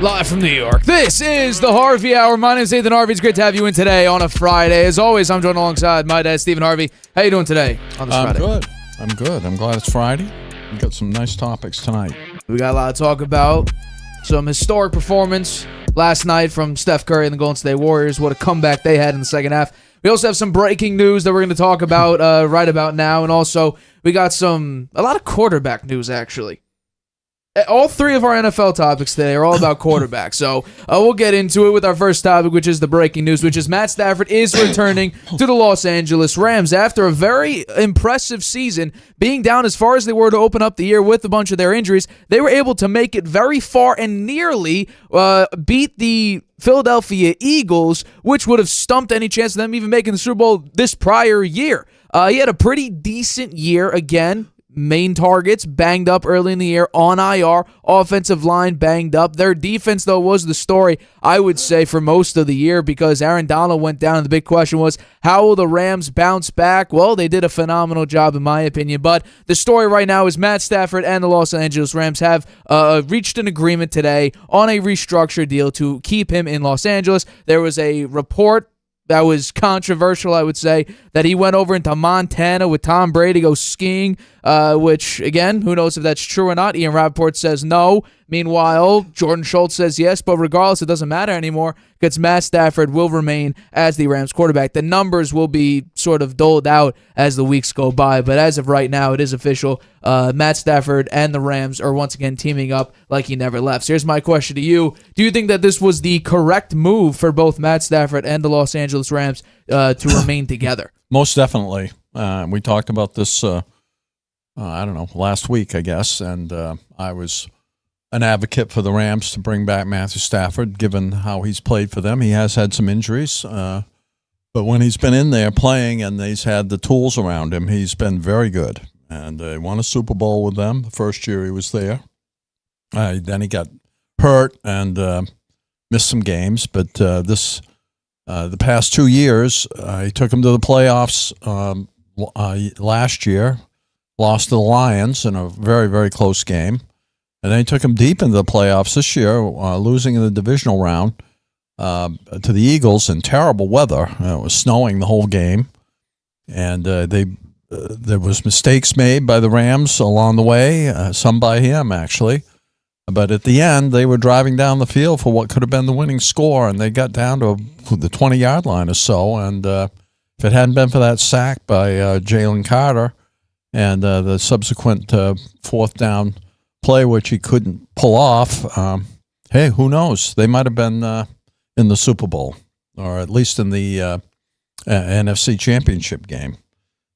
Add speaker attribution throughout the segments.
Speaker 1: Live from New York, this is the Harvey Hour. My name is Stephen Harvey. It's great to have you in today on a Friday. As always, I'm joined alongside my dad, Stephen Harvey. How you doing today on this Friday?
Speaker 2: I'm good. I'm glad it's Friday. We've got some nice topics tonight.
Speaker 1: We got a lot to talk about. Some historic performance last night from Steph Curry and the Golden State Warriors. What a comeback they had in the second half. We also have some breaking news that we're going to talk about right about now. And also, we got a lot of quarterback news, actually. All three of our NFL topics today are all about quarterbacks. So we'll get into it with our first topic, which is the breaking news, which is Matt Stafford is returning to the Los Angeles Rams after a very impressive season. Being down as far as they were to open up the year with a bunch of their injuries, they were able to make it very far and nearly beat the Philadelphia Eagles, which would have stumped any chance of them even making the Super Bowl this prior year. He had a pretty decent year again. Main targets banged up early in the year on IR. Offensive line banged up. Their defense, though, was the story, I would say, for most of the year because Aaron Donald went down, and the big question was, how will the Rams bounce back? Well, they did a phenomenal job, in my opinion. But the story right now is Matt Stafford and the Los Angeles Rams have reached an agreement today on a restructured deal to keep him in Los Angeles. There was a report that was controversial, I would say, that he went over into Montana with Tom Brady to go skiing, which, again, who knows if that's true or not. Ian Rappaport says no. Meanwhile, Jordan Schultz says yes, but regardless, it doesn't matter anymore because Matt Stafford will remain as the Rams quarterback. The numbers will be sort of doled out as the weeks go by, but as of right now, it is official. Matt Stafford and the Rams are once again teaming up like he never left. So here's my question to you. Do you think that this was the correct move for both Matt Stafford and the Los Angeles Rams to remain together?
Speaker 2: Most definitely. We talked about this, last week, I guess, and I was an advocate for the Rams to bring back Matthew Stafford, given how he's played for them. He has had some injuries, but when he's been in there playing and he's had the tools around him, he's been very good. And he won a Super Bowl with them the first year he was there. Then he got hurt and missed some games, but the past 2 years, he took him to the playoffs last year, lost to the Lions in a very, very close game. And then he took him deep into the playoffs this year, losing in the divisional round to the Eagles in terrible weather. It was snowing the whole game. And there was mistakes made by the Rams along the way, some by him, actually. But at the end, they were driving down the field for what could have been the winning score, and they got down to the 20-yard line or so. And if it hadn't been for that sack by Jalen Carter and the subsequent fourth down play, which he couldn't pull off, hey, who knows? They might have been in the Super Bowl, or at least in the NFC Championship game.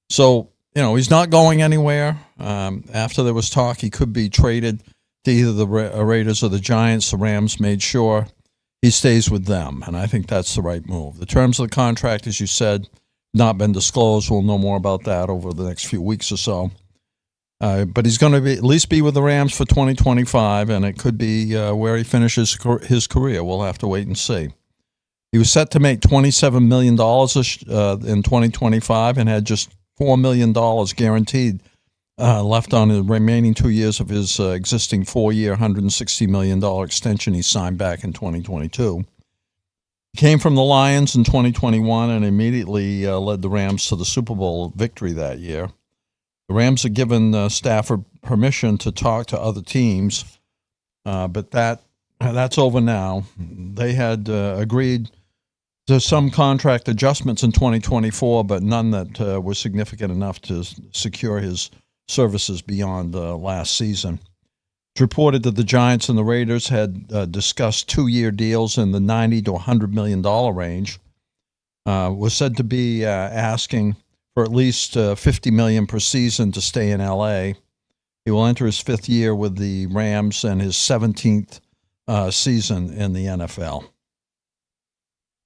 Speaker 2: So, he's not going anywhere. After there was talk he could be traded to either the Raiders or the Giants, the Rams made sure he stays with them, and I think that's the right move. The terms of the contract, as you said, not been disclosed. We'll know more about that over the next few weeks or so. But he's going to at least be with the Rams for 2025, and it could be where he finishes his career. We'll have to wait and see. He was set to make $27 million in 2025 and had just $4 million guaranteed left on the remaining 2 years of his existing 4-year, $160 million extension he signed back in 2022. He came from the Lions in 2021 and immediately led the Rams to the Super Bowl victory that year. The Rams had given Stafford permission to talk to other teams, but that's over now. They had agreed to some contract adjustments in 2024, but none that were significant enough to secure his services beyond last season. It's reported that the Giants and the Raiders had discussed 2-year deals in the $90 to $100 million range. Was said to be asking for at least $50 million per season to stay in L.A. He will enter his 5th year with the Rams and his 17th season in the NFL.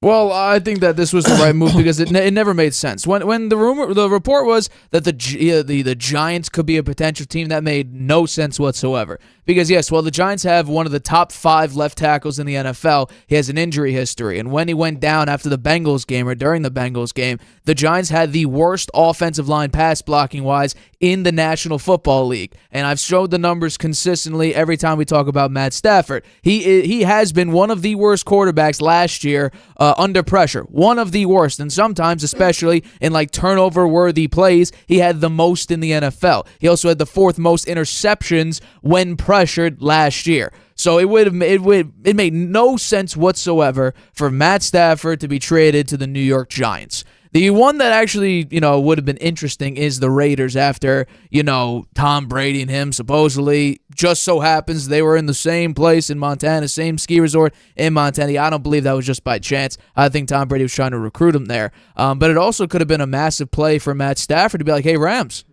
Speaker 1: Well, I think that this was the right move because it never made sense. When the report was that the Giants could be a potential team, that made no sense whatsoever. Because yes, well, the Giants have one of the top 5 left tackles in the NFL. He has an injury history, and when he went down after the Bengals game or during the Bengals game, the Giants had the worst offensive line pass blocking wise in the National Football League. And I've showed the numbers consistently every time we talk about Matt Stafford. He has been one of the worst quarterbacks last year under pressure, one of the worst, and sometimes, especially in like turnover-worthy plays, he had the most in the NFL. He also had the 4th most interceptions when pressured last year. So it made no sense whatsoever for Matt Stafford to be traded to the New York Giants. The one that actually, would have been interesting is the Raiders after, Tom Brady and him supposedly just so happens they were in the same place in Montana, same ski resort in Montana. I don't believe that was just by chance. I think Tom Brady was trying to recruit him there. But it also could have been a massive play for Matt Stafford to be like, hey, Rams,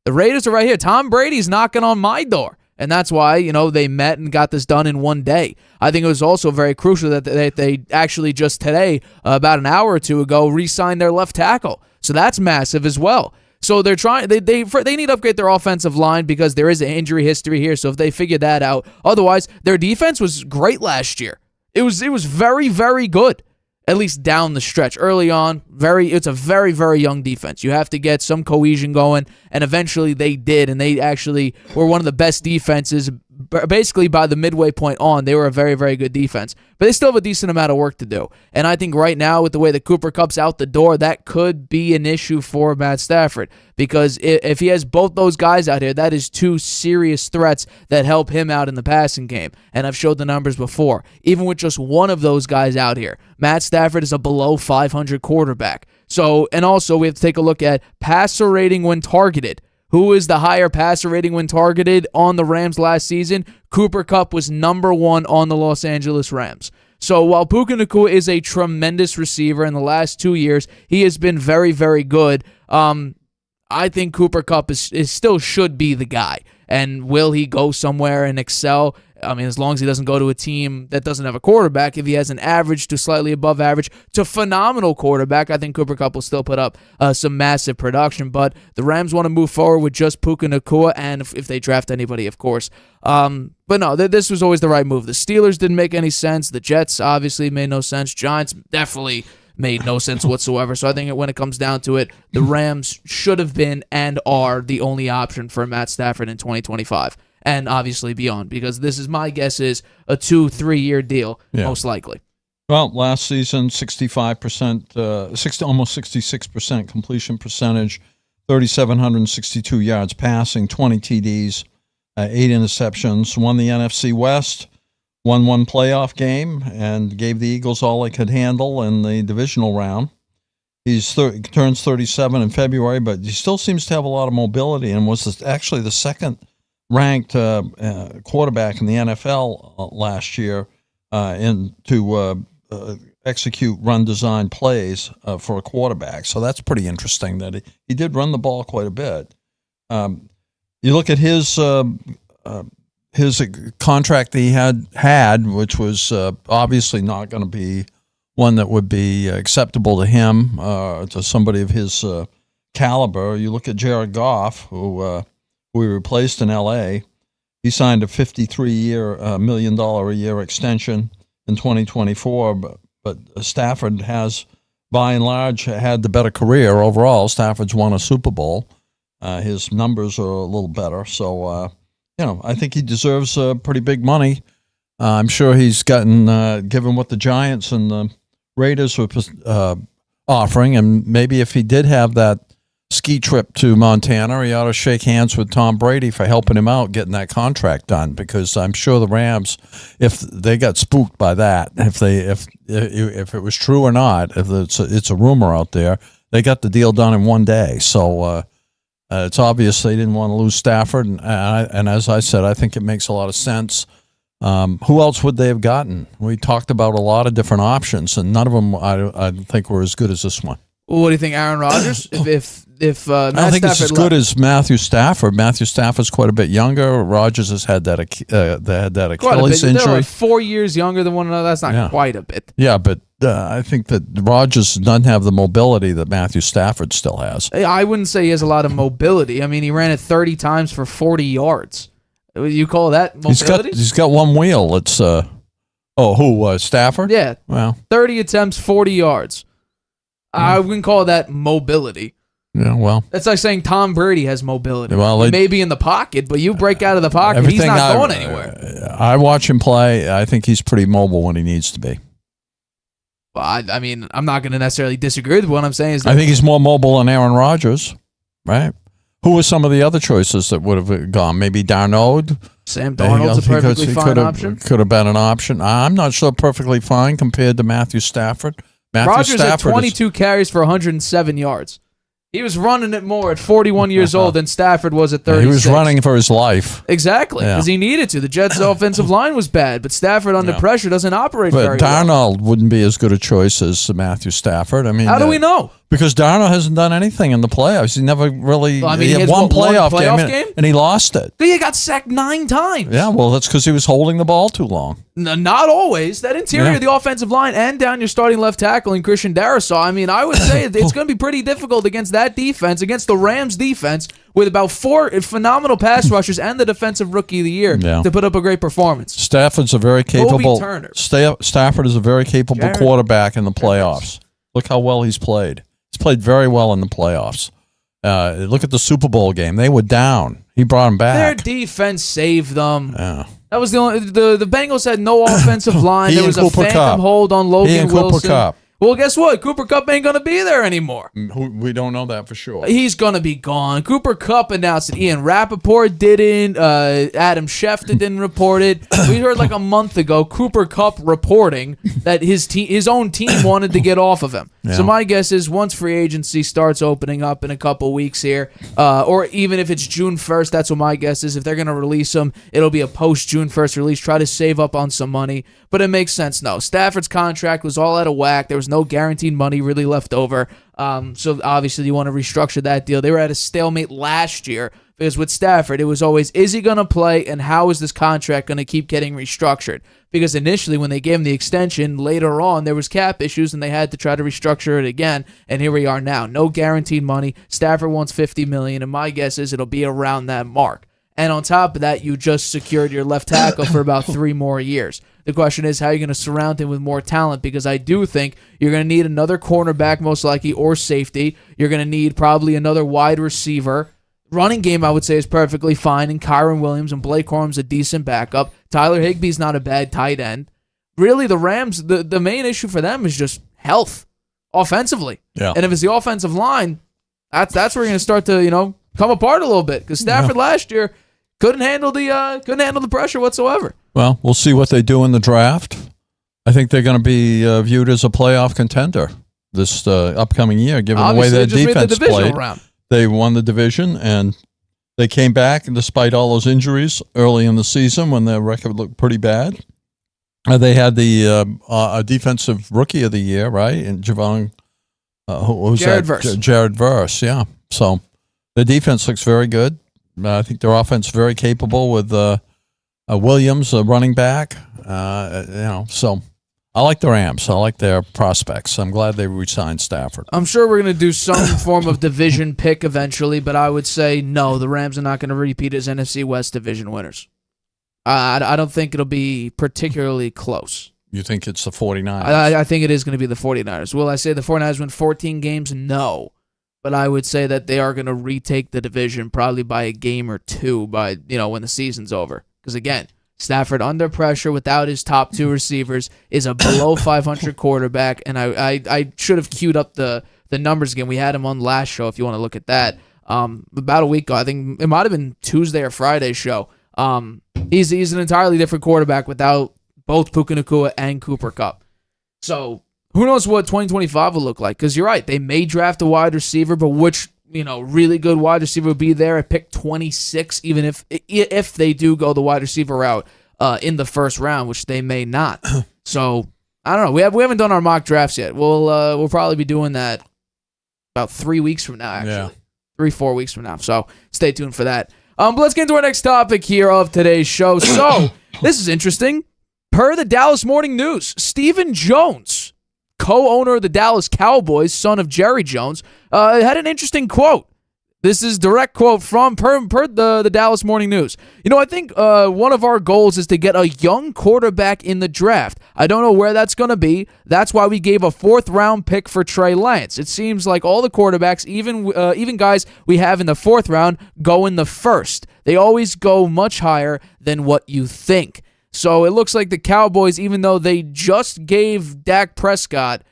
Speaker 1: the Raiders are right here. Tom Brady's knocking on my door. And that's why, they met and got this done in one day. I think it was also very crucial that they actually just today, about an hour or two ago, re-signed their left tackle. So that's massive as well. So they're trying. They need to upgrade their offensive line because there is an injury history here. So if they figure that out, otherwise their defense was great last year. It was very, very good. At least down the stretch. Early on, it's a very, very young defense. You have to get some cohesion going, and eventually they did, and they actually were one of the best defenses. Basically, by the midway point on, they were a very, very good defense. But they still have a decent amount of work to do. And I think right now, with the way that Cooper Kupp's out the door, that could be an issue for Matt Stafford. Because if he has both those guys out here, that is 2 serious threats that help him out in the passing game. And I've showed the numbers before. Even with just one of those guys out here, Matt Stafford is a below 500 quarterback. So, and also we have to take a look at passer rating when targeted. Who is the higher passer rating when targeted on the Rams last season? Cooper Kupp was number 1 on the Los Angeles Rams. So while Puka Nacua is a tremendous receiver in the last 2 years, he has been very, very good. I think Cooper Kupp is still should be the guy. And will he go somewhere and excel? I mean, as long as he doesn't go to a team that doesn't have a quarterback, if he has an average to slightly above average to phenomenal quarterback, I think Cooper Kupp will still put up some massive production. But the Rams want to move forward with just Puka Nacua, and if they draft anybody, of course. But no, this was always the right move. The Steelers didn't make any sense. The Jets obviously made no sense. Giants definitely made no sense whatsoever. So I think when it comes down to it, the Rams should have been and are the only option for Matt Stafford in 2025. And obviously beyond, because this is my guess is a 2-3 year deal, most likely.
Speaker 2: Well, last season, 65%, almost 66% completion percentage, 3,762 yards passing, 20 TDs, 8 interceptions, won the NFC West, won one playoff game, and gave the Eagles all they could handle in the divisional round. He turns 37 in February, but he still seems to have a lot of mobility and was actually the second ranked quarterback in the NFL last year to execute run design plays for a quarterback. So that's pretty interesting that he did run the ball quite a bit. You look at his contract that he had, which was obviously not going to be one that would be acceptable to him, to somebody of his caliber. You look at Jared Goff, who we replaced in L.A. He signed a $53 million a year extension in 2024, but Stafford has, by and large, had the better career overall. Stafford's won a Super Bowl. His numbers are a little better, so I think he deserves pretty big money. I'm sure he's gotten, given what the Giants and the Raiders were offering, and maybe if he did have that ski trip to Montana, he ought to shake hands with Tom Brady for helping him out getting that contract done, because I'm sure the Rams, if they got spooked by that, if it was true or not, if it's a rumor out there, they got the deal done in one day. So it's obvious they didn't want to lose Stafford, and as I said, I think it makes a lot of sense. Who else would they have gotten? We talked about a lot of different options, and none of them I think were as good as this one.
Speaker 1: Well, what do you think, Aaron Rodgers? If
Speaker 2: I
Speaker 1: Matt
Speaker 2: don't think
Speaker 1: Stafford
Speaker 2: it's as good as Matthew Stafford. Matthew Stafford's quite a bit younger. Rodgers has had that Achilles
Speaker 1: They're
Speaker 2: injury.
Speaker 1: like 4 years younger than one another. That's not quite a bit.
Speaker 2: Yeah, but I think that Rodgers doesn't have the mobility that Matthew Stafford still has.
Speaker 1: I wouldn't say he has a lot of mobility. I mean, he ran it 30 times for 40 yards. You call that mobility?
Speaker 2: He's got one wheel. It's Stafford?
Speaker 1: Yeah.
Speaker 2: Well,
Speaker 1: 30 attempts, 40 yards. I wouldn't call that mobility.
Speaker 2: Yeah, well.
Speaker 1: It's like saying Tom Brady has mobility.
Speaker 2: Well,
Speaker 1: he may be in the pocket, but you break out of the pocket, he's not going anywhere.
Speaker 2: I watch him play. I think he's pretty mobile when he needs to be.
Speaker 1: Well, I mean, I'm not going to necessarily disagree with what I'm saying.
Speaker 2: I think he's more mobile than Aaron Rodgers, right? Who were some of the other choices that would have gone? Maybe Darnold?
Speaker 1: Sam Darnold's a perfectly fine option.
Speaker 2: Could have been an option. I'm not sure perfectly fine compared to Matthew Stafford.
Speaker 1: Rodgers had 22 carries for 107 yards. He was running it more at 41 years old than Stafford was at 36.
Speaker 2: He was running for his life.
Speaker 1: Exactly, because he needed to. The Jets' offensive line was bad, but Stafford under pressure doesn't operate very well.
Speaker 2: But Darnold wouldn't be as good a choice as Matthew Stafford. I mean,
Speaker 1: how do we know?
Speaker 2: Because Darnold hasn't done anything in the playoffs. He never really.
Speaker 1: Well, I mean,
Speaker 2: he had one playoff
Speaker 1: game,
Speaker 2: and he lost it.
Speaker 1: He got sacked 9 times.
Speaker 2: Yeah, well, that's because he was holding the ball too long.
Speaker 1: No, not always. That interior of the offensive line and down your starting left tackle in Christian Darrisaw. I mean, I would say it's going to be pretty difficult against that defense, against the Rams defense, with about 4 phenomenal pass rushers and the defensive rookie of the year to put up a great performance.
Speaker 2: Stafford's a very capable. Stafford is a very capable quarterback in the playoffs. Look how well he's played. He's played very well in the playoffs. Look at the Super Bowl game. They were down. He brought them back.
Speaker 1: Their defense saved them.
Speaker 2: Yeah.
Speaker 1: That was the only. The Bengals had no offensive line. There was a phantom hold on Logan Wilson.
Speaker 2: Cooper Kupp.
Speaker 1: Well, guess what? Cooper Kupp ain't going to be there anymore.
Speaker 2: We don't know that for sure.
Speaker 1: He's going to be gone. Cooper Kupp announced it. Ian Rappaport didn't. Adam Schefter didn't report it. We heard like a month ago Cooper Kupp reporting that his own team wanted to get off of him. Yeah. So my guess is once free agency starts opening up in a couple weeks here, or even if it's June 1st, that's what my guess is. If they're going to release him, it'll be a post-June 1st release. Try to save up on some money. But it makes sense. No, Stafford's contract was all out of whack. There was no guaranteed money really left over. So obviously you want to restructure that deal. They were at a stalemate last year because with Stafford, it was always, is he going to play and how is this contract going to keep getting restructured? Because initially when they gave him the extension, later on there was cap issues and they had to try to restructure it again. And here we are now. No guaranteed money. Stafford wants $50 million, and my guess is it'll be around that mark. And on top of that, you just secured your left tackle for about 3 more years. The question is how you're going to surround him with more talent, because I do think you're going to need another cornerback most likely or safety. You're going to need probably another wide receiver. Running game, I would say, is perfectly fine, and Kyron Williams and Blake Corum's a decent backup. Tyler Higbee's not a bad tight end. Really, the Rams, the main issue for them is just health offensively. Yeah. And if it's the offensive line, that's where you're going to start to, come apart a little bit, because Stafford last year couldn't handle the pressure whatsoever.
Speaker 2: Well, we'll see what they do in the draft. I think they're going to be viewed as a playoff contender this upcoming year, given
Speaker 1: obviously,
Speaker 2: the way their defense played.
Speaker 1: Round.
Speaker 2: They won the division, and they came back, and despite all those injuries early in the season when their record looked pretty bad. They had the defensive rookie of the year, right? And Javon, who's
Speaker 1: Jared
Speaker 2: that?
Speaker 1: Verse.
Speaker 2: Jared Verse, yeah. So the defense looks very good. I think their offense is very capable with Williams, a running back. So I like the Rams. I like their prospects. I'm glad they re-signed Stafford.
Speaker 1: I'm sure we're going to do some form of division pick eventually, but I would say no, the Rams are not going to repeat as NFC West division winners. I don't think it'll be particularly close.
Speaker 2: You think it's the 49ers?
Speaker 1: I think it is going to be the 49ers. Will I say the 49ers win 14 games? No. But I would say that they are going to retake the division probably by a game or 2 by when the season's over. Because again, Stafford under pressure without his top 2 receivers is a below 500 quarterback, and I should have queued up the numbers again. We had him on last show if you want to look at that. About a week ago, I think it might have been Tuesday or Friday show. He's an entirely different quarterback without both Puka Nacua and Cooper Kupp. So who knows what 2025 will look like? Because you're right, they may draft a wide receiver, but which really good wide receiver would be there at pick 26, even if they do go the wide receiver route in the first round, which they may not. So I don't know. We haven't done our mock drafts yet. We'll probably be doing that about 3 weeks from now, actually.
Speaker 2: Yeah.
Speaker 1: 3-4 weeks from now. So stay tuned for that. But let's get into our next topic here of today's show. So this is interesting. Per the Dallas Morning News, Stephen Jones, co-owner of the Dallas Cowboys, son of Jerry Jones, had an interesting quote. This is direct quote from the Dallas Morning News. I think one of our goals is to get a young quarterback in the draft. I don't know where that's going to be. That's why we gave a 4th-round pick for Trey Lance. It seems like all the quarterbacks, even guys we have in the 4th round, go in the 1st. They always go much higher than what you think. So it looks like the Cowboys, even though they just gave Dak Prescott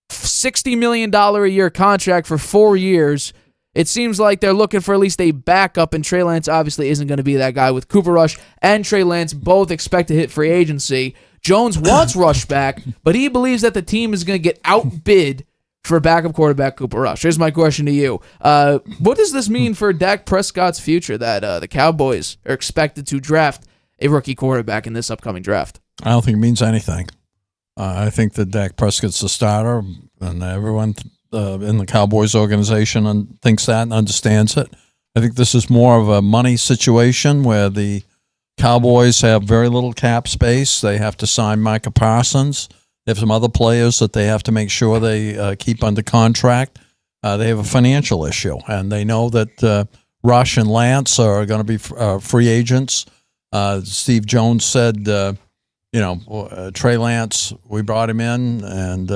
Speaker 1: $60 million a year contract for 4 years, it seems like they're looking for at least a backup, and Trey Lance obviously isn't going to be that guy with Cooper Rush and Trey Lance both expect to hit free agency. Jones wants Rush back, but he believes that the team is going to get outbid for backup quarterback Cooper Rush. Here's my question to you. What does this mean for Dak Prescott's future that the Cowboys are expected to draft a rookie quarterback in this upcoming draft?
Speaker 2: I don't think it means anything. I think that Dak Prescott's the starter, and everyone in the Cowboys organization thinks that and understands it. I think this is more of a money situation where the Cowboys have very little cap space. They have to sign Micah Parsons. They have some other players that they have to make sure they keep under contract. They have a financial issue, and they know that Rush and Lance are going to be free agents. Steve Jones said, Trey Lance, we brought him in, and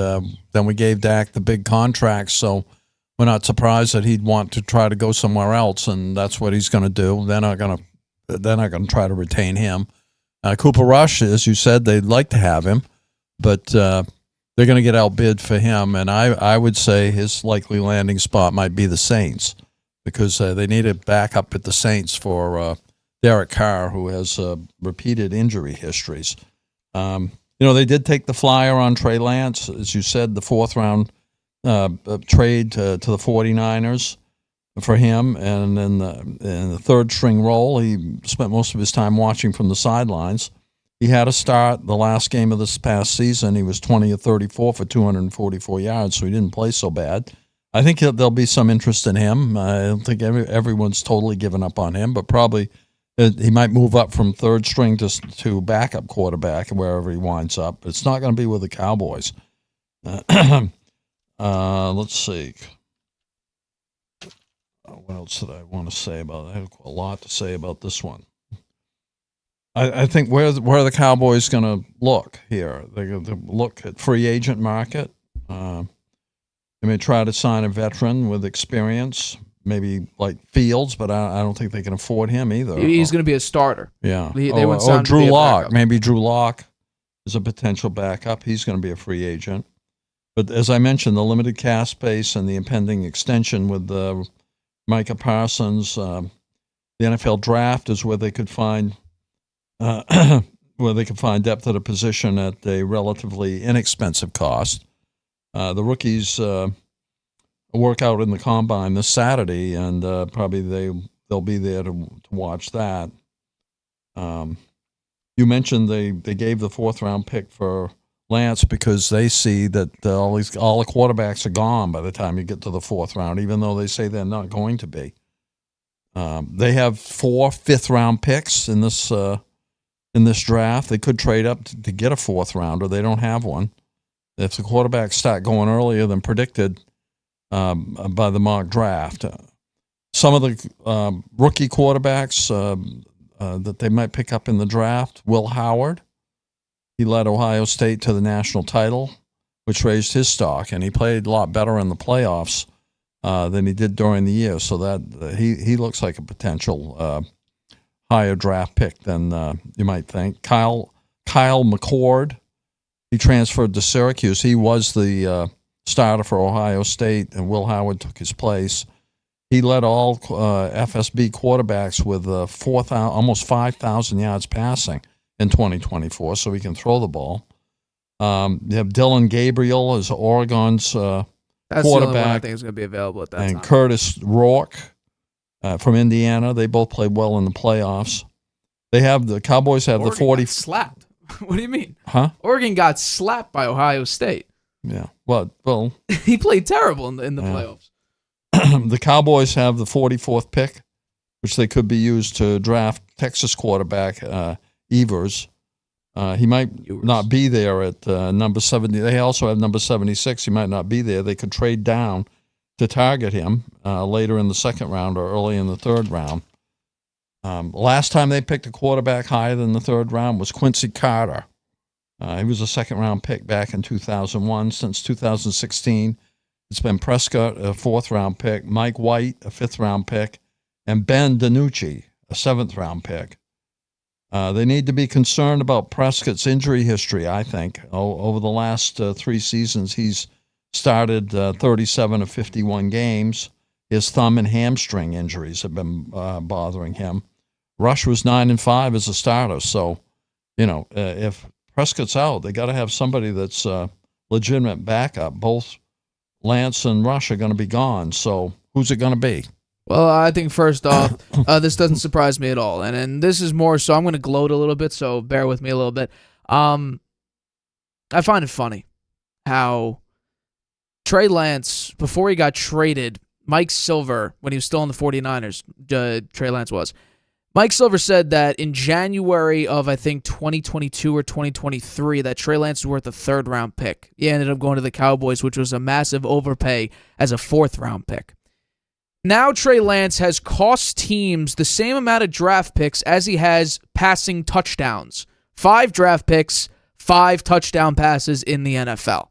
Speaker 2: then we gave Dak the big contract, so we're not surprised that he'd want to try to go somewhere else, and that's what he's going to do. They're not going to try to retain him. Cooper Rush, as you said, they'd like to have him, but they're going to get outbid for him, and I would say his likely landing spot might be the Saints, because they need a backup at the Saints for Derek Carr, who has repeated injury histories. They did take the flyer on Trey Lance, as you said, the 4th-round trade to the 49ers for him, and in the 3rd-string role, he spent most of his time watching from the sidelines. He had a start the last game of this past season. He was 20 of 34 for 244 yards, so he didn't play so bad. I think there'll be some interest in him. I don't think everyone's totally given up on him, but probably he might move up from 3rd string to backup quarterback wherever he winds up. It's not going to be with the Cowboys. Let's see. What else did I want to say about it? I have a lot to say about this one. I think where are the Cowboys going to look here? They're going to look at free agent market. They may try to sign a veteran with experience, maybe like Fields, but I don't think they can afford him either.
Speaker 1: He's going to be a starter.
Speaker 2: Yeah.
Speaker 1: They would
Speaker 2: or Drew Lock.
Speaker 1: Backup.
Speaker 2: Maybe Drew Lock is a potential backup. He's going to be a free agent. But as I mentioned, the limited cap space and the impending extension with Micah Parsons, the NFL draft is where they could find depth at a position at a relatively inexpensive cost. The rookies work out in the combine this Saturday, and probably they'll be there to watch that. You mentioned they gave the 4th-round pick for Lance because they see that all the quarterbacks are gone by the time you get to the 4th round, even though they say they're not going to be. They have 4 5th-round picks in this draft. They could trade up to get a 4th rounder. They don't have one. If the quarterbacks start going earlier than predicted by the mock draft, some of the rookie quarterbacks that they might pick up in the draft, Will Howard. He led Ohio State to the national title, which raised his stock, and he played a lot better in the playoffs than he did during the year. So that he looks like a potential higher draft pick than you might think. Kyle McCord, he transferred to Syracuse. He was the starter for Ohio State, and Will Howard took his place. He led all FSB quarterbacks with almost 5,000 yards passing in 2024, so he can throw the ball. You have Dylan Gabriel as Oregon's
Speaker 1: That's
Speaker 2: quarterback.
Speaker 1: the only one I think is going to be available at that time.
Speaker 2: And Curtis Rourke from Indiana. They both played well in the playoffs. The Cowboys have
Speaker 1: Oregon
Speaker 2: the 40.
Speaker 1: got slapped. What do you mean?
Speaker 2: Huh?
Speaker 1: Oregon got slapped by Ohio State.
Speaker 2: Yeah. Well,
Speaker 1: He played terrible in the playoffs.
Speaker 2: the Cowboys have the 44th pick, which they could be used to draft Texas quarterback Evers. He might not be there at number 70. They also have number 76. He might not be there. They could trade down to target him later in the second round or early in the third round. Last time they picked a quarterback higher than the third round was Quincy Carter. He was a second-round pick back in 2001. Since 2016, it's been Prescott, a fourth-round pick, Mike White, a fifth-round pick, and Ben DiNucci, a seventh-round pick. They need to be concerned about Prescott's injury history, I think. Over the last 3 seasons, he's started 37 of 51 games. His thumb and hamstring injuries have been bothering him. Rush was 9-5 as a starter, so, if Prescott's out, they got to have somebody that's legitimate backup. Both Lance and Rush are going to be gone, so who's it going to be?
Speaker 1: Well, I think first off, this doesn't surprise me at all, and this is more so I'm going to gloat a little bit, so bear with me a little bit. I find it funny how Trey Lance, before he got traded, Mike Silver, when he was still in the 49ers, Trey Lance was, Mike Silver said that in January of, I think, 2022 or 2023, that Trey Lance was worth a third-round pick. He ended up going to the Cowboys, which was a massive overpay as a fourth-round pick. Now Trey Lance has cost teams the same amount of draft picks as he has passing touchdowns. 5 draft picks, 5 touchdown passes in the NFL.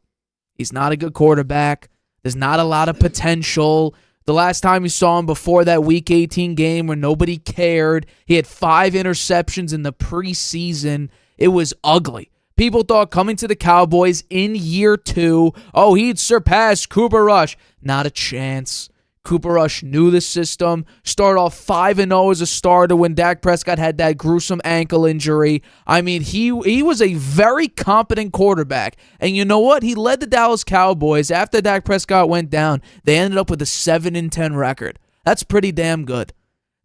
Speaker 1: He's not a good quarterback. There's not a lot of potential. The last time you saw him before that Week 18 game where nobody cared, he had 5 interceptions in the preseason. It was ugly. People thought coming to the Cowboys in year 2, he'd surpass Cooper Rush. Not a chance. Cooper Rush knew the system, started off 5-0 as a starter when Dak Prescott had that gruesome ankle injury. I mean, he was a very competent quarterback. And you know what? He led the Dallas Cowboys. After Dak Prescott went down, they ended up with a 7-10 record. That's pretty damn good.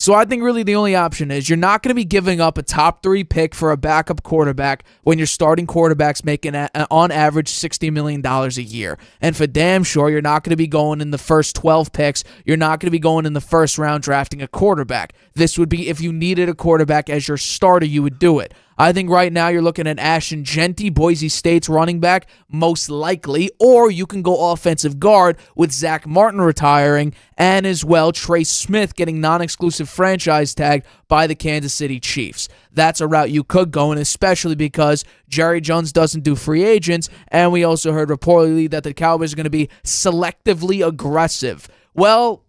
Speaker 1: So I think really the only option is you're not going to be giving up a top 3 pick for a backup quarterback when your starting quarterback's making on average $60 million a year. And for damn sure, you're not going to be going in the first 12 picks. You're not going to be going in the first round drafting a quarterback. This would be if you needed a quarterback as your starter, you would do it. I think right now you're looking at Ashton Genty, Boise State's running back, most likely, or you can go offensive guard with Zach Martin retiring, and as well Trey Smith getting non-exclusive franchise tagged by the Kansas City Chiefs. That's a route you could go, and especially because Jerry Jones doesn't do free agents, and we also heard reportedly that the Cowboys are going to be selectively aggressive. Well,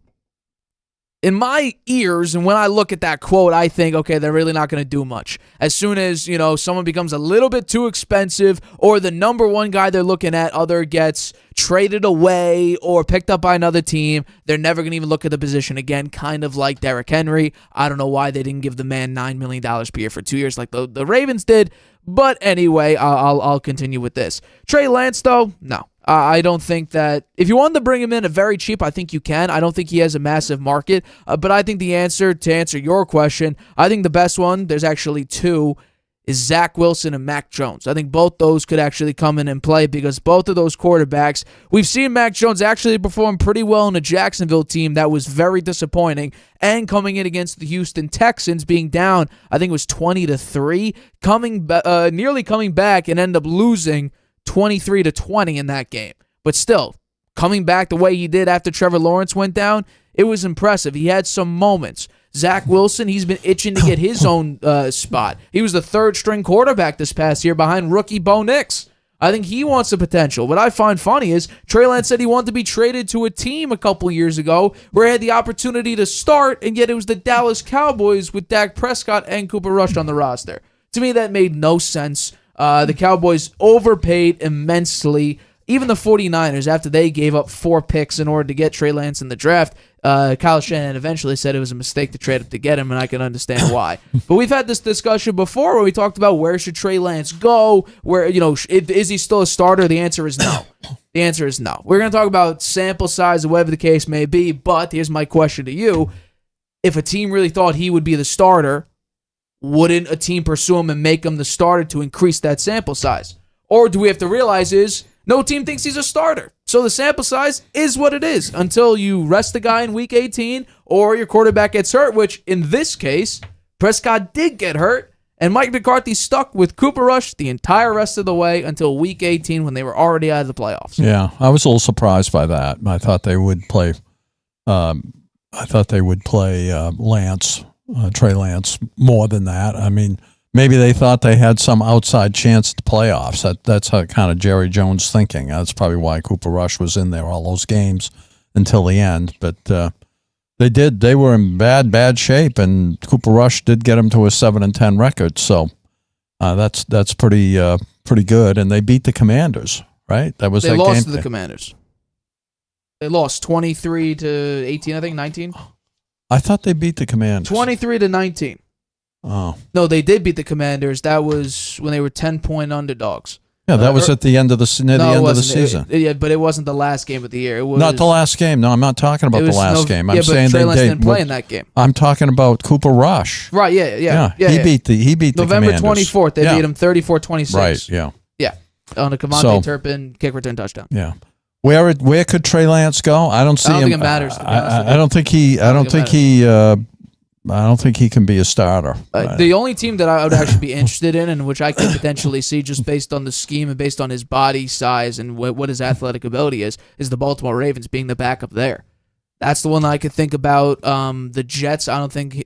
Speaker 1: in my ears, and when I look at that quote, I think, okay, they're really not going to do much. As soon as, someone becomes a little bit too expensive or the number one guy they're looking at either gets traded away or picked up by another team, they're never going to even look at the position again, kind of like Derrick Henry. I don't know why they didn't give the man $9 million per year for 2 years like the Ravens did. But anyway, I'll continue with this. Trey Lance, though, no. I don't think that if you wanted to bring him in at very cheap, I think you can. I don't think he has a massive market. But I think the answer, to answer your question, I think the best one, there's actually 2, is Zach Wilson and Mac Jones. I think both those could actually come in and play because both of those quarterbacks, we've seen Mac Jones actually perform pretty well in a Jacksonville team that was very disappointing, and coming in against the Houston Texans, being down, I think it was 20-3, nearly coming back and end up losing 23-20 in that game. But still, coming back the way he did after Trevor Lawrence went down, it was impressive. He had some moments. Zach Wilson, he's been itching to get his own spot. He was the 3rd-string quarterback this past year behind rookie Bo Nix. I think he wants the potential. What I find funny is Trey Lance said he wanted to be traded to a team a couple years ago where he had the opportunity to start, and yet it was the Dallas Cowboys with Dak Prescott and Cooper Rush on the roster. To me, that made no sense. The Cowboys overpaid immensely. Even the 49ers, after they gave up 4 picks in order to get Trey Lance in the draft, Kyle Shanahan eventually said it was a mistake to trade up to get him, and I can understand why. But we've had this discussion before where we talked about where should Trey Lance go, where, is he still a starter? The answer is no. The answer is no. We're going to talk about sample size or whatever the case may be, but here's my question to you. If a team really thought he would be the starter, wouldn't a team pursue him and make him the starter to increase that sample size? Or do we have to realize is No team thinks he's a starter. So the sample size is what it is until you rest the guy in week 18 or your quarterback gets hurt, which in this case, Prescott did get hurt, and Mike McCarthy stuck with Cooper Rush the entire rest of the way until week 18 when they were already out of the playoffs.
Speaker 2: Yeah, I was a little surprised by that. I thought they would play Trey Lance more than that. I mean, maybe they thought they had some outside chance at the playoffs. That's how kind of Jerry Jones thinking. That's probably why Cooper Rush was in there all those games until the end. But they were in bad shape, and Cooper Rush did get them to a 7-10 record. So that's pretty good. And they beat the Commanders, right? That was
Speaker 1: they
Speaker 2: that
Speaker 1: lost
Speaker 2: game
Speaker 1: to the Commanders. They lost 23-18, I think 19.
Speaker 2: I thought they beat the Commanders
Speaker 1: 23-19.
Speaker 2: Oh
Speaker 1: no, they did beat the Commanders. That was when they were 10-point underdogs.
Speaker 2: yeah, that was at the end of the season.
Speaker 1: Yeah, but it wasn't the last game of the year. It was
Speaker 2: Not the last game. No, I'm not talking about the last game. I'm saying
Speaker 1: Trey Lance
Speaker 2: they
Speaker 1: didn't play in that game.
Speaker 2: I'm talking about Cooper Rush.
Speaker 1: Right? Yeah.
Speaker 2: He beat the
Speaker 1: November
Speaker 2: Commanders.
Speaker 1: 24th. They beat him 34-26.
Speaker 2: Right. Yeah.
Speaker 1: On a Cavante Turpin kick return touchdown.
Speaker 2: Yeah. Where could Trey Lance go? I don't see him.
Speaker 1: I don't think it matters.
Speaker 2: I don't think he can be a starter.
Speaker 1: The only team that I would actually be interested in, and which I could potentially see just based on the scheme and based on his body size and what his athletic ability is the Baltimore Ravens being the backup there. That's the one that I could think about. The Jets, I don't think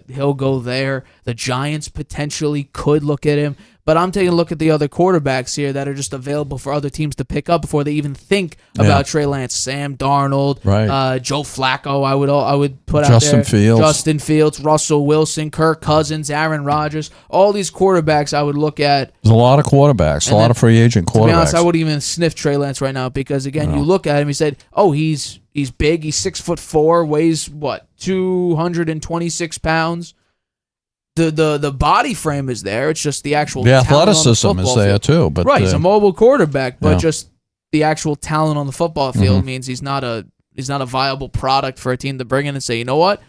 Speaker 1: he'll go there. The Giants potentially could look at him. But I'm taking a look at the other quarterbacks here that are just available for other teams to pick up before they even think about Trey Lance. Sam Darnold, Joe Flacco, I would put out there. Justin Fields, Russell Wilson, Kirk Cousins, Aaron Rodgers. All these quarterbacks I would look at.
Speaker 2: There's a lot of quarterbacks, a lot of free agent quarterbacks.
Speaker 1: To be honest, I wouldn't even sniff Trey Lance right now because, again, you look at him, he said, he's big, he's 6'4", weighs, 226 pounds. The body frame is there. It's just the actual
Speaker 2: athleticism is there too. But
Speaker 1: he's a mobile quarterback, but just the actual talent on the football field means he's not a viable product for a team to bring in and say, you know what,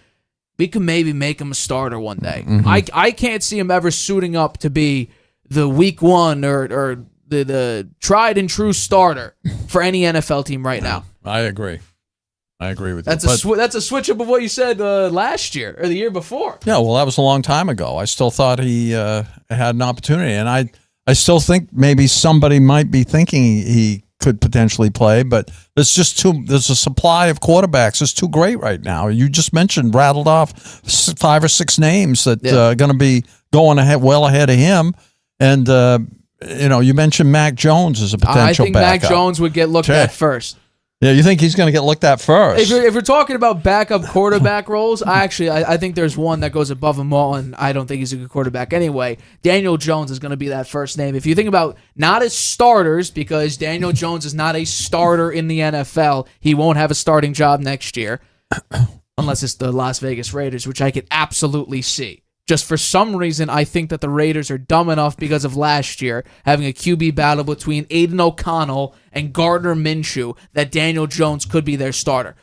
Speaker 1: we can maybe make him a starter one day. I can't see him ever suiting up to be the week one or the tried and true starter for any NFL team right now.
Speaker 2: I agree. I agree with
Speaker 1: you. That's a switch up of what you said last year or the year before.
Speaker 2: Yeah, well, that was a long time ago. I still thought he had an opportunity, and I still think maybe somebody might be thinking he could potentially play, but there's a supply of quarterbacks. It's too great right now. You just rattled off 5 or 6 names that are going to be going well ahead of him, and you mentioned Mac Jones as a potential backup.
Speaker 1: I think Mac Jones would get looked at first.
Speaker 2: Yeah, you think he's going to get looked at first?
Speaker 1: If we're talking about backup quarterback roles, I think there's one that goes above them all, and I don't think he's a good quarterback anyway. Daniel Jones is going to be that first name. If you think about not as starters, because Daniel Jones is not a starter in the NFL, he won't have a starting job next year, unless it's the Las Vegas Raiders, which I could absolutely see. Just for some reason, I think that the Raiders are dumb enough because of last year having a QB battle between Aiden O'Connell and Gardner Minshew that Daniel Jones could be their starter.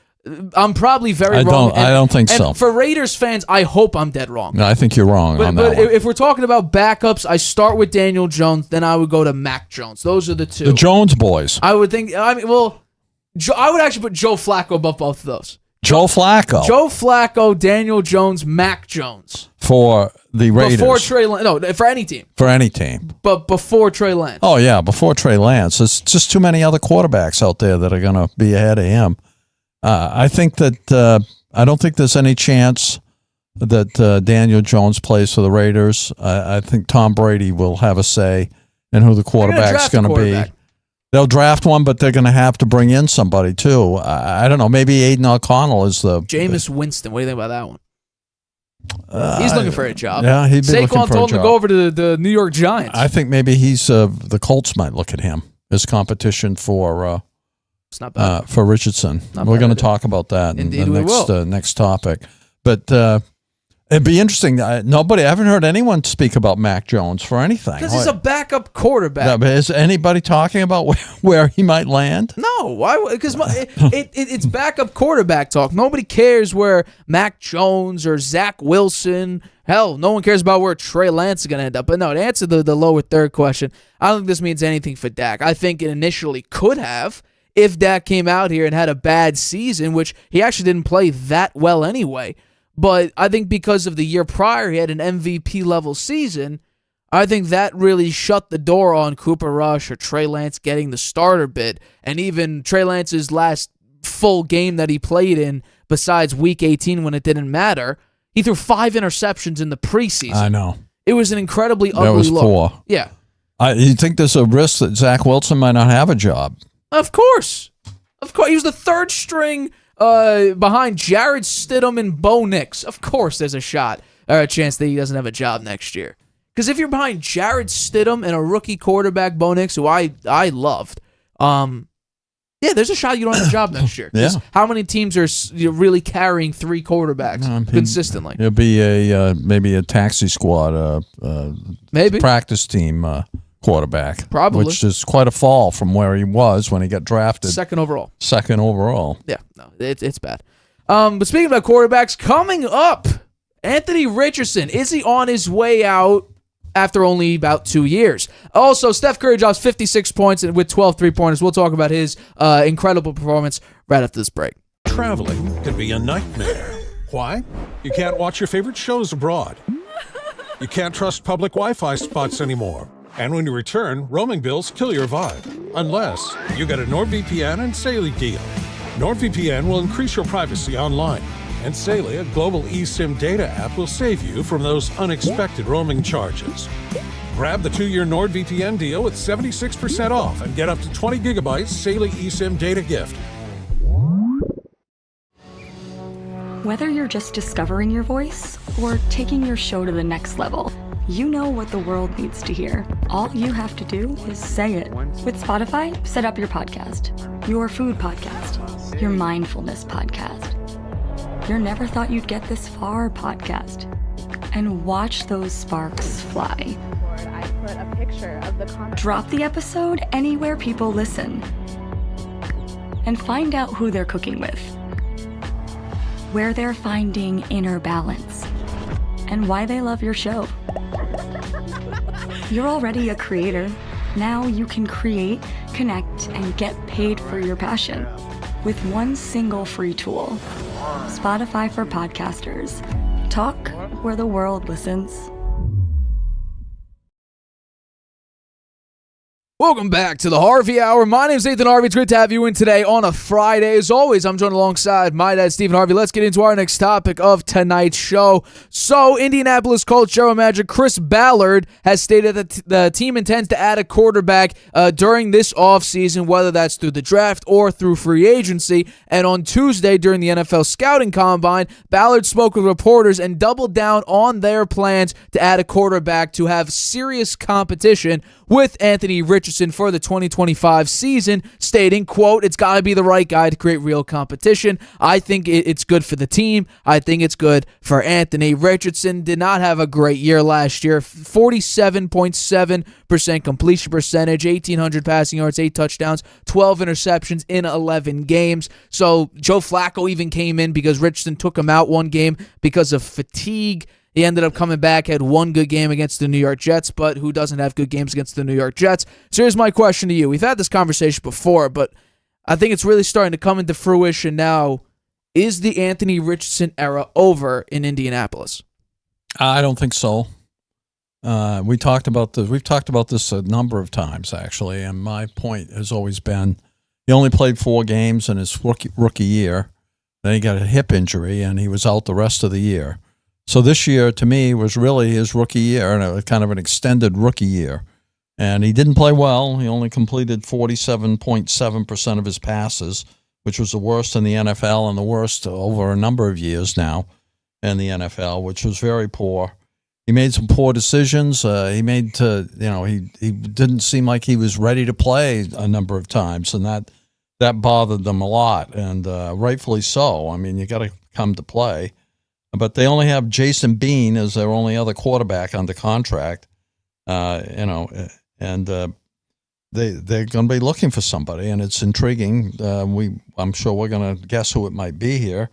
Speaker 1: I'm probably very wrong.
Speaker 2: I don't think so.
Speaker 1: For Raiders fans, I hope I'm dead wrong.
Speaker 2: No, I think you're wrong on that one.
Speaker 1: But if we're talking about backups, I start with Daniel Jones, then I would go to Mac Jones. Those are the two.
Speaker 2: The Jones boys.
Speaker 1: I would think. I would actually put Joe Flacco above both of those.
Speaker 2: Joe Flacco, Daniel Jones, Mac Jones. For the Raiders.
Speaker 1: Before Trey Lance. No, for any team.
Speaker 2: For any team.
Speaker 1: But before Trey Lance.
Speaker 2: Oh, yeah, before Trey Lance. There's just too many other quarterbacks out there that are going to be ahead of him. I think that I don't think there's any chance that Daniel Jones plays for the Raiders. I think Tom Brady will have a say in who the quarterback's going to be. They'll draft one, but they're going to have to bring in somebody, too. I don't know. Maybe Aiden O'Connell is the...
Speaker 1: Jameis Winston. What do you think about that one? He's looking for a job.
Speaker 2: Yeah, he'd be looking for a job.
Speaker 1: Saquon told him to go over to the New York Giants.
Speaker 2: I think maybe the Colts might look at him as competition for
Speaker 1: it's not bad.
Speaker 2: For Richardson. We're going to talk about that in the next topic. But it'd be interesting. I haven't heard anyone speak about Mac Jones for anything.
Speaker 1: Because he's a backup quarterback.
Speaker 2: No, but is anybody talking about where he might land?
Speaker 1: No. Why? Because it's backup quarterback talk. Nobody cares where Mac Jones or Zach Wilson Hell, no one cares about where Trey Lance is going to end up. But no, to answer the lower third question, I don't think this means anything for Dak. I think it initially could have if Dak came out here and had a bad season, which he actually didn't play that well anyway. But I think because of the year prior, he had an MVP-level season. I think that really shut the door on Cooper Rush or Trey Lance getting the starter bid. And even Trey Lance's last full game that he played in, besides Week 18 when it didn't matter, he threw 5 interceptions in the preseason.
Speaker 2: I know.
Speaker 1: It was an incredibly ugly
Speaker 2: That was
Speaker 1: look.
Speaker 2: poor.
Speaker 1: Yeah.
Speaker 2: You think there's a risk that Zach Wilson might not have a job?
Speaker 1: Of course. Of course. He was the third string behind Jared Stidham and Bo Nix. Of course there's a shot or a chance that he doesn't have a job next year. Because if you're behind Jared Stidham and a rookie quarterback, Bo Nix, who I loved, there's a shot you don't have a job next year.
Speaker 2: Yeah.
Speaker 1: How many teams are really carrying 3 quarterbacks consistently?
Speaker 2: It'll be maybe a taxi squad,
Speaker 1: Maybe
Speaker 2: practice team quarterback.
Speaker 1: Probably.
Speaker 2: Which is quite a fall from where he was when he got drafted.
Speaker 1: Second overall.
Speaker 2: Yeah,
Speaker 1: no, it's bad. But speaking about quarterbacks, coming up, Anthony Richardson, is he on his way out after only about 2 years? Also, Steph Curry drops 56 points with 12 3-pointers. We'll talk about his incredible performance right after this break.
Speaker 3: Traveling can be a nightmare. Why? You can't watch your favorite shows abroad. You can't trust public Wi-Fi spots anymore. And when you return, roaming bills kill your vibe. Unless you get a NordVPN and Saley deal. NordVPN will increase your privacy online. And Saley, a global eSIM data app, will save you from those unexpected roaming charges. Grab the 2-year NordVPN deal with 76% off and get up to 20 gigabytes Saley eSIM data gift.
Speaker 4: Whether you're just discovering your voice or taking your show to the next level, you know what the world needs to hear. All you have to do is say it. With Spotify, set up your podcast. Your food podcast. Your mindfulness podcast. Your never thought you'd get this far podcast. And watch those sparks fly.
Speaker 5: I put a picture of the content.
Speaker 4: Drop the episode anywhere people listen. And find out who they're cooking with. Where they're finding inner balance. And why they love your show. You're already a creator. Now you can create, connect, and get paid for your passion with one single free tool. Spotify for podcasters. Talk where the world listens.
Speaker 1: Welcome back to the Harvey Hour. My name is Nathan Harvey. It's great to have you in today on a Friday. As always, I'm joined alongside my dad, Stephen Harvey. Let's get into our next topic of tonight's show. So, Indianapolis Colts general manager Chris Ballard has stated that the team intends to add a quarterback during this offseason, whether that's through the draft or through free agency. And on Tuesday, during the NFL Scouting Combine, Ballard spoke with reporters and doubled down on their plans to add a quarterback to have serious competition with Anthony Richardson for the 2025 season, stating, quote, "It's got to be the right guy to create real competition. I think it's good for the team. I think it's good for Anthony." Richardson did not have a great year last year. 47.7% completion percentage, 1,800 passing yards, 8 touchdowns, 12 interceptions in 11 games. So Joe Flacco even came in because Richardson took him out one game because of fatigue. He ended up coming back, had one good game against the New York Jets, but who doesn't have good games against the New York Jets? So here's my question to you. We've had this conversation before, but I think it's really starting to come into fruition now. Is the Anthony Richardson era over in Indianapolis?
Speaker 2: I don't think so. We've talked about this a number of times, actually, and my point has always been he only played 4 games in his rookie year. Then he got a hip injury, and he was out the rest of the year. So this year, to me, was really his rookie year, and a kind of an extended rookie year. And he didn't play well. He only completed 47.7% of his passes, which was the worst in the NFL and the worst over a number of years now in the NFL, which was very poor. He made some poor decisions. He didn't seem like he was ready to play a number of times, and that bothered them a lot, and rightfully so. I mean, you got to come to play. But they only have Jason Bean as their only other quarterback under contract, and they're going to be looking for somebody, and it's intriguing. I'm sure we're going to guess who it might be here.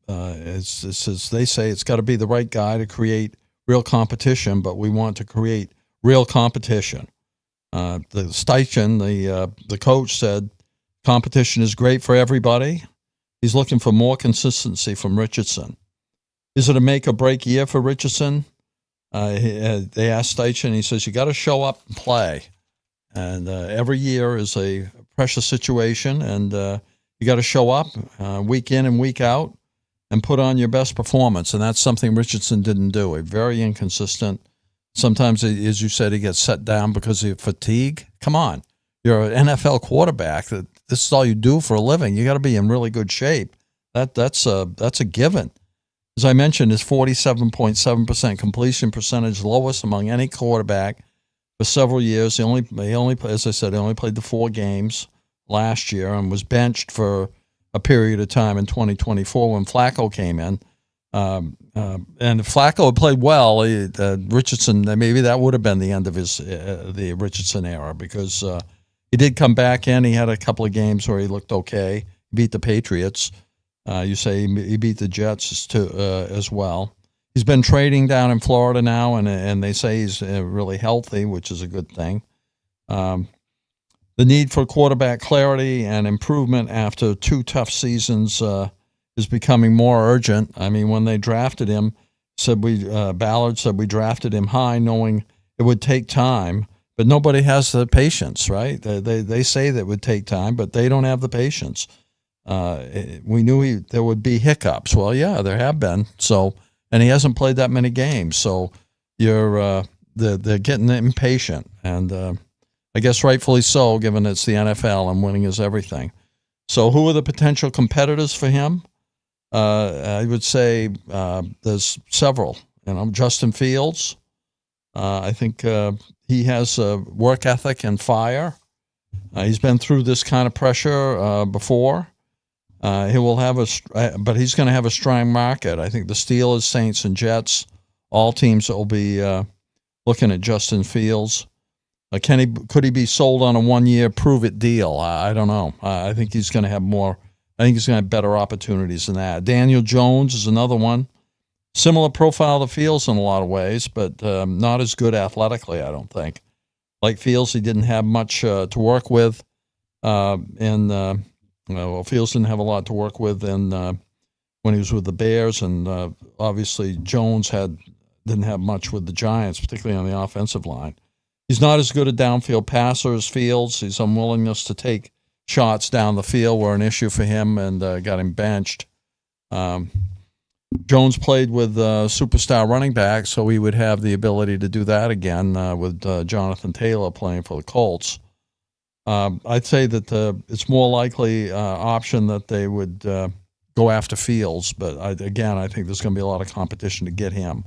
Speaker 2: it says they say it's got to be the right guy to create real competition, but we want to create real competition. The Steichen, the coach, said competition is great for everybody. He's looking for more consistency from Richardson. Is it a make or break year for Richardson? They asked Steichen, he says, you got to show up and play. And every year is a pressure situation, and you got to show up week in and week out and put on your best performance. And that's something Richardson didn't do. A very inconsistent. Sometimes, as you said, he gets set down because of fatigue. Come on. You're an NFL quarterback. This is all you do for a living. You got to be in really good shape. That's a given. As I mentioned, his 47.7% completion percentage, lowest among any quarterback for several years. He only, as I said, he only played the 4 games last year and was benched for a period of time in 2024 when Flacco came in. And if Flacco had played well, Richardson, maybe that would have been the end of the Richardson era, because he did come back in. He had a couple of games where he looked okay. He beat the Patriots. You say he beat the Jets as well. He's been trading down in Florida now, and they say he's really healthy, which is a good thing. The need for quarterback clarity and improvement after 2 tough seasons is becoming more urgent. I mean, when they drafted him, Ballard said we drafted him high knowing it would take time, but nobody has the patience, right? They say that it would take time, but they don't have the patience. We knew there would be hiccups. Well, yeah, there have been. So, and he hasn't played that many games. So they're getting impatient, and I guess rightfully so, given it's the NFL and winning is everything. So who are the potential competitors for him? I would say there's several. Justin Fields. I think he has work ethic and fire. He's been through this kind of pressure before. He will have but he's going to have a strong market. I think the Steelers, Saints, and Jets, all teams will be looking at Justin Fields. Could he be sold on a 1-year prove-it deal? I don't know. I think he's going to have more. I think he's going to have better opportunities than that. Daniel Jones is another one. Similar profile to Fields in a lot of ways, but not as good athletically, I don't think. Like Fields, he didn't have much to work with. Fields didn't have a lot to work with when he was with the Bears, and obviously Jones didn't have much with the Giants, particularly on the offensive line. He's not as good a downfield passer as Fields. His unwillingness to take shots down the field were an issue for him, and got him benched. Jones played with superstar running back, so he would have the ability to do that again with Jonathan Taylor playing for the Colts. I'd say that it's more likely option that they would go after Fields, but I think there's going to be a lot of competition to get him.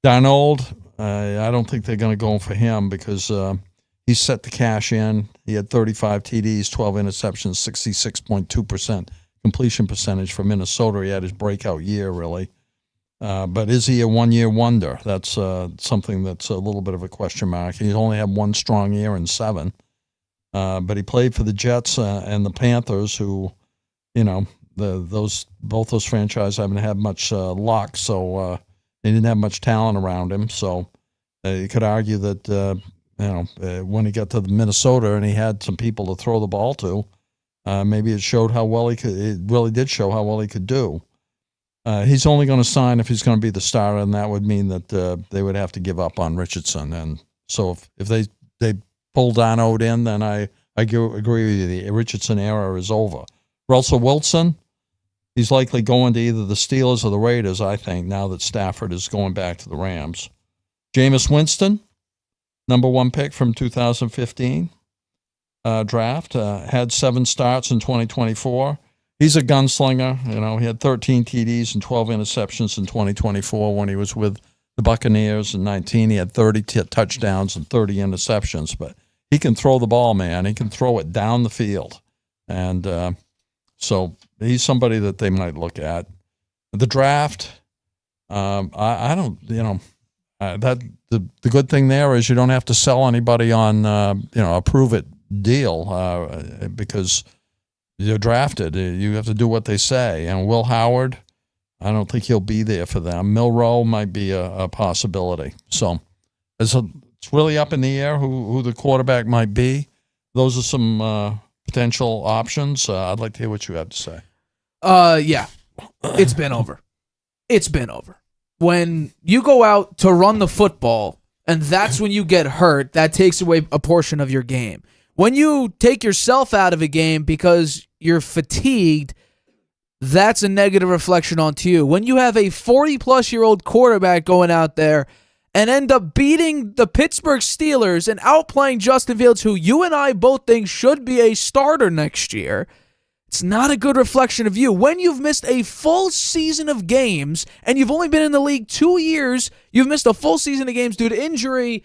Speaker 2: Darnold, I don't think they're going to go for him because he's set to cash in. He had 35 TDs, 12 interceptions, 66.2% completion percentage for Minnesota. He had his breakout year, really. But is he a 1-year wonder? That's something that's a little bit of a question mark. He's only had 1 strong year in 7. But he played for the Jets and the Panthers, who, both those franchises haven't had much luck, so they didn't have much talent around him. So you could argue that when he got to Minnesota and he had some people to throw the ball to, maybe it showed how well he could. It really did show how well he could do. He's only going to sign if he's going to be the starter, and that would mean that they would have to give up on Richardson. And so if they pull Darnold in, then I agree with you. The Richardson era is over. Russell Wilson, he's likely going to either the Steelers or the Raiders, I think, now that Stafford is going back to the Rams. Jameis Winston, number 1 pick from 2015 draft, had 7 starts in 2024. He's a gunslinger. He had 13 TDs and 12 interceptions in 2024 when he was with the Buccaneers. In 19, he had 30 touchdowns and 30 interceptions. But he can throw the ball, man. He can throw it down the field. And so he's somebody that they might look at. The draft, I don't, the good thing there is you don't have to sell anybody on, a prove-it deal because you're drafted. You have to do what they say. And Will Howard, I don't think he'll be there for them. Milroe might be a possibility. So it's really up in the air who the quarterback might be. Those are some potential options. I'd like to hear what you have to say.
Speaker 1: Yeah, it's been over. It's been over. When you go out to run the football and that's when you get hurt, that takes away a portion of your game. When you take yourself out of a game because you're fatigued, that's a negative reflection onto you. When you have a 40-plus-year-old quarterback going out there and end up beating the Pittsburgh Steelers and outplaying Justin Fields, who you and I both think should be a starter next year, it's not a good reflection of you. When you've missed a full season of games and you've only been in the league 2 years, you've missed a full season of games due to injury,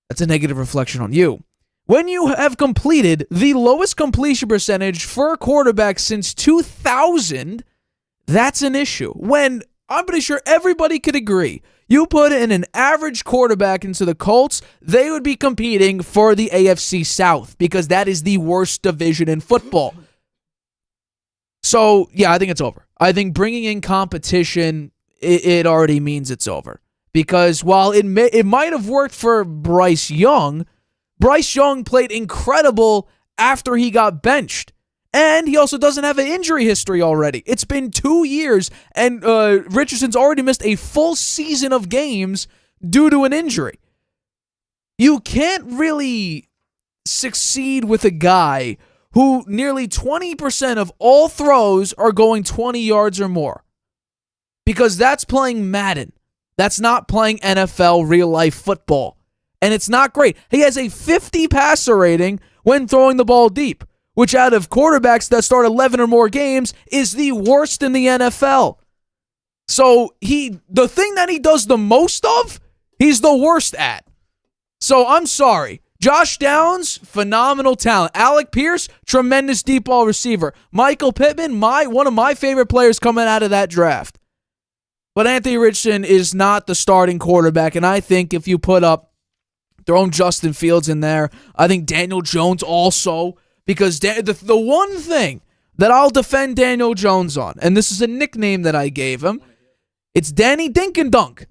Speaker 1: that's a negative reflection on you. When you have completed the lowest completion percentage for a quarterback since 2000, that's an issue. When I'm pretty sure everybody could agree, you put in an average quarterback into the Colts, they would be competing for the AFC South because that is the worst division in football. So, yeah, I think it's over. I think bringing in competition, it already means it's over. Because while it might have worked for Bryce Young played incredible after he got benched. And he also doesn't have an injury history already. It's been 2 years, and Richardson's already missed a full season of games due to an injury. You can't really succeed with a guy who nearly 20% of all throws are going 20 yards or more. Because that's playing Madden. That's not playing NFL real-life football. And it's not great. He has a 50 passer rating when throwing the ball deep, which out of quarterbacks that start 11 or more games is the worst in the NFL. So the thing that he does the most of, he's the worst at. So I'm sorry. Josh Downs, phenomenal talent. Alec Pierce, tremendous deep ball receiver. Michael Pittman, one of my favorite players coming out of that draft. But Anthony Richardson is not the starting quarterback, and I think if you put up throw Justin Fields in there. I think Daniel Jones also, because the one thing that I'll defend Daniel Jones on, and this is a nickname that I gave him, it's Danny Dink and Dunk.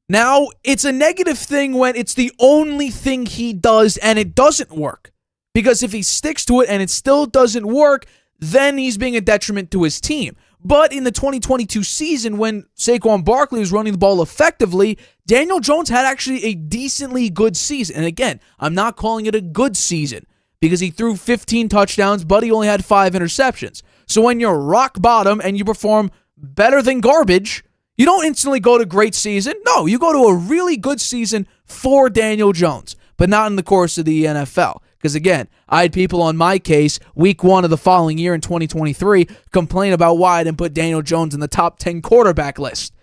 Speaker 1: Now, it's a negative thing when it's the only thing he does and it doesn't work. Because if he sticks to it and it still doesn't work, then he's being a detriment to his team. But in the 2022 season, when Saquon Barkley was running the ball effectively, Daniel Jones had actually a decently good season. And again, I'm not calling it a good season because he threw 15 touchdowns, but he only had 5 interceptions. So when you're rock bottom and you perform better than garbage, you don't instantly go to great season. No, you go to a really good season for Daniel Jones, but not in the course of the NFL. Because again, I had people on my case week 1 of the following year in 2023 complain about why I didn't put Daniel Jones in the top 10 quarterback list.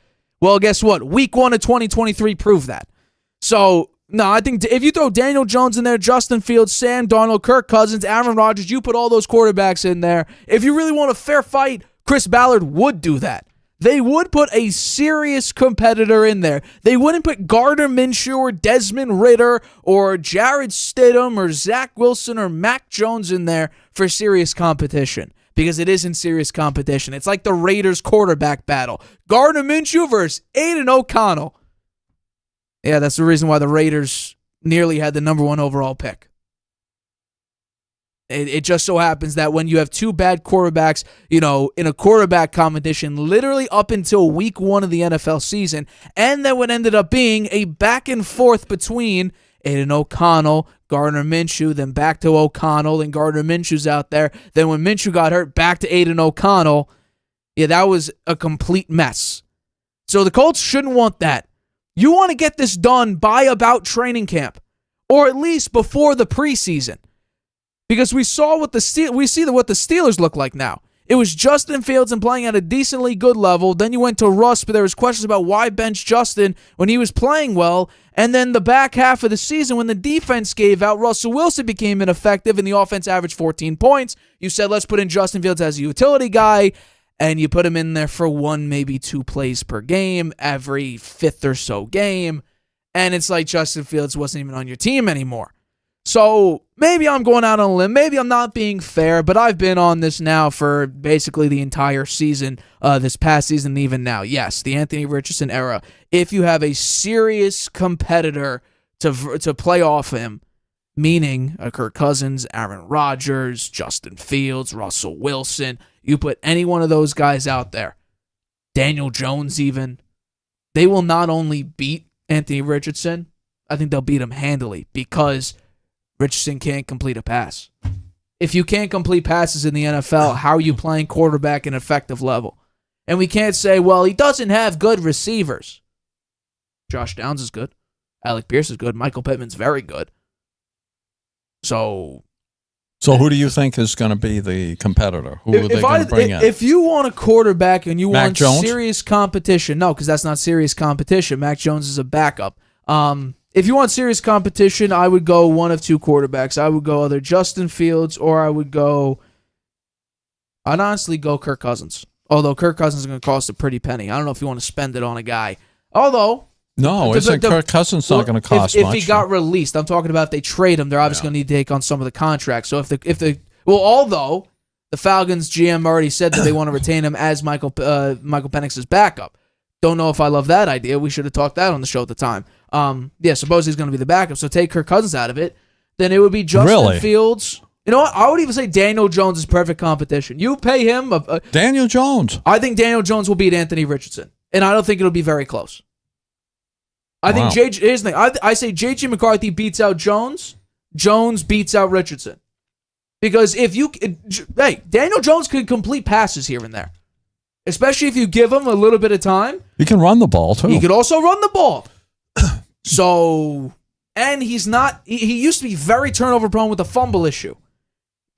Speaker 1: Well, guess what? Week 1 of 2023 proved that. So, no, I think if you throw Daniel Jones in there, Justin Fields, Sam Darnold, Kirk Cousins, Aaron Rodgers, you put all those quarterbacks in there. If you really want a fair fight, Chris Ballard would do that. They would put a serious competitor in there. They wouldn't put Gardner Minshew or Desmond Ridder or Jared Stidham or Zach Wilson or Mac Jones in there for serious competition because it isn't serious competition. It's like the Raiders quarterback battle. Gardner Minshew versus Aiden O'Connell. Yeah, that's the reason why the Raiders nearly had the number 1 overall pick. It just so happens that when you have 2 bad quarterbacks, in a quarterback competition, literally up until week 1 of the NFL season, and then what ended up being a back and forth between Aiden O'Connell, Gardner Minshew, then back to O'Connell, and Gardner Minshew's out there. Then when Minshew got hurt, back to Aiden O'Connell. Yeah, that was a complete mess. So the Colts shouldn't want that. You want to get this done by about training camp, or at least before the preseason. Because we saw what the Steelers look like now. It was Justin Fields and playing at a decently good level. Then you went to Russ, but there was questions about why bench Justin when he was playing well. And then the back half of the season when the defense gave out, Russell Wilson became ineffective and the offense averaged 14 points. You said, let's put in Justin Fields as a utility guy, and you put him in there for 1, maybe 2 plays per game, every 5th or so game. And it's like Justin Fields wasn't even on your team anymore. So maybe I'm going out on a limb. Maybe I'm not being fair, but I've been on this now for basically the entire season, this past season, and even now. Yes, the Anthony Richardson era. If you have a serious competitor to play off him, meaning Kirk Cousins, Aaron Rodgers, Justin Fields, Russell Wilson, you put any one of those guys out there, Daniel Jones even, they will not only beat Anthony Richardson, I think they'll beat him handily because Richardson can't complete a pass. If you can't complete passes in the NFL, how are you playing quarterback at an effective level? And we can't say, well, he doesn't have good receivers. Josh Downs is good. Alec Pierce is good. Michael Pittman's very good. So
Speaker 2: who do you think is going to be the competitor? Who are they going to bring in?
Speaker 1: If you want a quarterback and you
Speaker 2: Mac
Speaker 1: want
Speaker 2: Jones?
Speaker 1: serious competition, no, because that's not serious competition. Mac Jones is a backup. If you want serious competition, I would go one of two quarterbacks. I would go either Justin Fields or I'd honestly go Kirk Cousins. Although Kirk Cousins is going to cost a pretty penny. I don't know if you want to spend it on a guy. Although...
Speaker 2: No, isn't Kirk Cousins not going to cost much?
Speaker 1: If he got released, I'm talking about if they trade him, they're obviously going to need to take on some of the contracts. So although the Falcons GM already said that they want to retain him as Michael Penix's backup. Don't know if I love that idea. We should have talked that on the show at the time. Suppose he's going to be the backup. So take Kirk Cousins out of it. Then it would be Justin Fields. You know what? I would even say Daniel Jones is perfect competition. You pay him.
Speaker 2: Daniel Jones.
Speaker 1: I think Daniel Jones will beat Anthony Richardson. And I don't think it'll be very close. I think here's the thing. I say J.J. McCarthy beats out Jones. Jones beats out Richardson. Because Daniel Jones could complete passes here and there. Especially if you give him a little bit of time.
Speaker 2: He can run the ball, too.
Speaker 1: He could also run the ball. And he's not, he used to be very turnover prone with a fumble issue.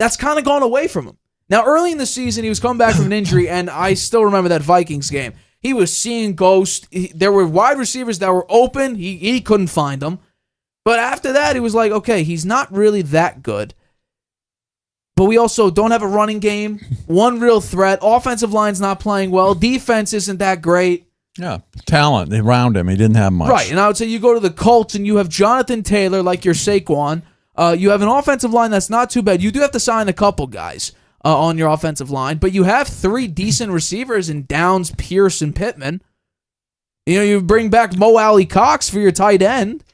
Speaker 1: That's kind of gone away from him. Now, early in the season, he was coming back from an injury, and I still remember that Vikings game. He was seeing ghosts. There were wide receivers that were open. He couldn't find them. But after that, he was like, okay, he's not really that good. But we also don't have a running game. One real threat. Offensive line's not playing well. Defense isn't that great.
Speaker 2: Yeah, talent around him. He didn't have much.
Speaker 1: Right, and I would say you go to the Colts and you have Jonathan Taylor like your Saquon. You have an offensive line that's not too bad. You do have to sign a couple guys on your offensive line, but you have three decent receivers in Downs, Pierce, and Pittman. You bring back Mo Alley Cox for your tight end.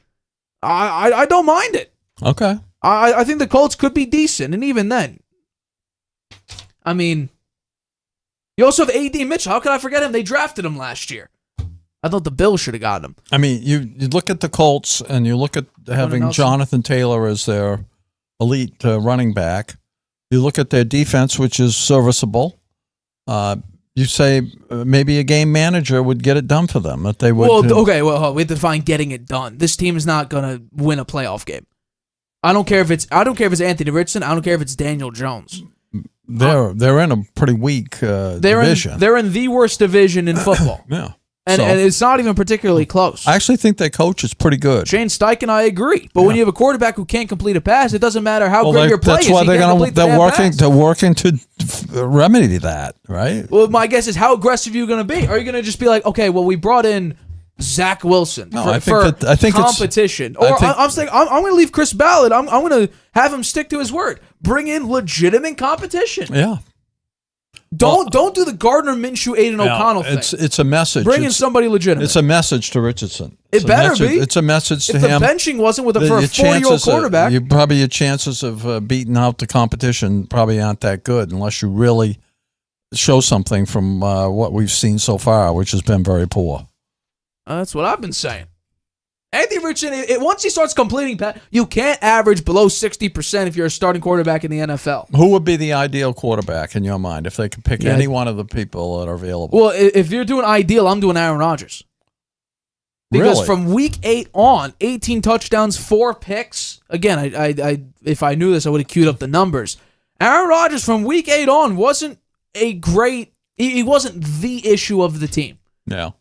Speaker 1: I don't mind it.
Speaker 2: Okay.
Speaker 1: I think the Colts could be decent, and even then, I mean, you also have A.D. Mitchell. How could I forget him? They drafted him last year. I thought the Bills should have gotten him.
Speaker 2: I mean, you look at the Colts, and you look at having Jonathan Taylor as their elite running back. You look at their defense, which is serviceable. You say maybe a game manager would get it done for them. That they would.
Speaker 1: We have to define getting it done. This team is not going to win a playoff game. I don't care if it's Anthony Richardson. I don't care if it's Daniel Jones.
Speaker 2: They're in a pretty weak division.
Speaker 1: They're in the worst division in football.
Speaker 2: Yeah.
Speaker 1: And it's not even particularly close.
Speaker 2: I actually think their coach is pretty good.
Speaker 1: Shane Steichen, I agree. But when you have a quarterback who can't complete a pass, it doesn't matter how great your play is.
Speaker 2: That's why they're working to remedy that, right?
Speaker 1: Well, my guess is how aggressive are you going to be? Are you going to just be like, okay, well, we brought in Zach Wilson for competition? I'm saying I'm going to leave Chris Ballard. I'm going to have him stick to his word. Bring in legitimate competition.
Speaker 2: Yeah.
Speaker 1: Don't do the Gardner Minshew, Aiden O'Connell thing.
Speaker 2: It's a message.
Speaker 1: Bring in somebody legitimate.
Speaker 2: It's a message to Richardson.
Speaker 1: It better be.
Speaker 2: It's a message to him.
Speaker 1: If the benching wasn't for a 4-year-old quarterback,
Speaker 2: your chances of beating out the competition probably aren't that good unless you really show something from what we've seen so far, which has been very poor.
Speaker 1: That's what I've been saying. Anthony Richardson, once he starts completing, you can't average below 60% if you're a starting quarterback in the NFL.
Speaker 2: Who would be the ideal quarterback in your mind if they could pick any one of the people that are available?
Speaker 1: Well, if you're doing ideal, I'm doing Aaron Rodgers. Because from week 8 on, 18 touchdowns, 4 picks. Again, I if I knew this, I would have queued up the numbers. Aaron Rodgers from week 8 on wasn't a great. He wasn't the issue of the team.
Speaker 2: Yeah.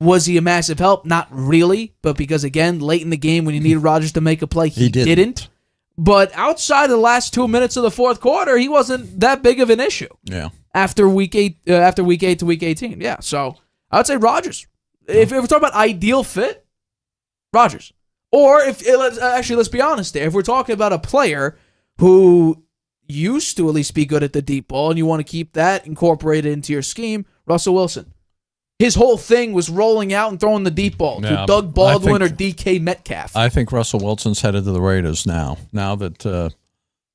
Speaker 1: Was he a massive help? Not really, but because, again, late in the game when you needed Rodgers to make a play, he didn't. But outside of the last 2 minutes of the fourth quarter, he wasn't that big of an issue.
Speaker 2: Yeah.
Speaker 1: After week 8 to week 18. Yeah, so I would say Rodgers. If we're talking about ideal fit, Rodgers. Or let's be honest there. If we're talking about a player who used to at least be good at the deep ball and you want to keep that incorporated into your scheme, Russell Wilson. His whole thing was rolling out and throwing the deep ball to Doug Baldwin or DK Metcalf.
Speaker 2: I think Russell Wilson's headed to the Raiders now. Now that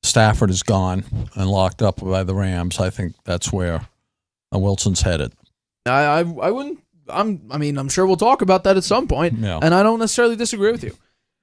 Speaker 2: Stafford is gone and locked up by the Rams, I think that's where Wilson's headed.
Speaker 1: I wouldn't. I'm sure we'll talk about that at some point, and I don't necessarily disagree with you.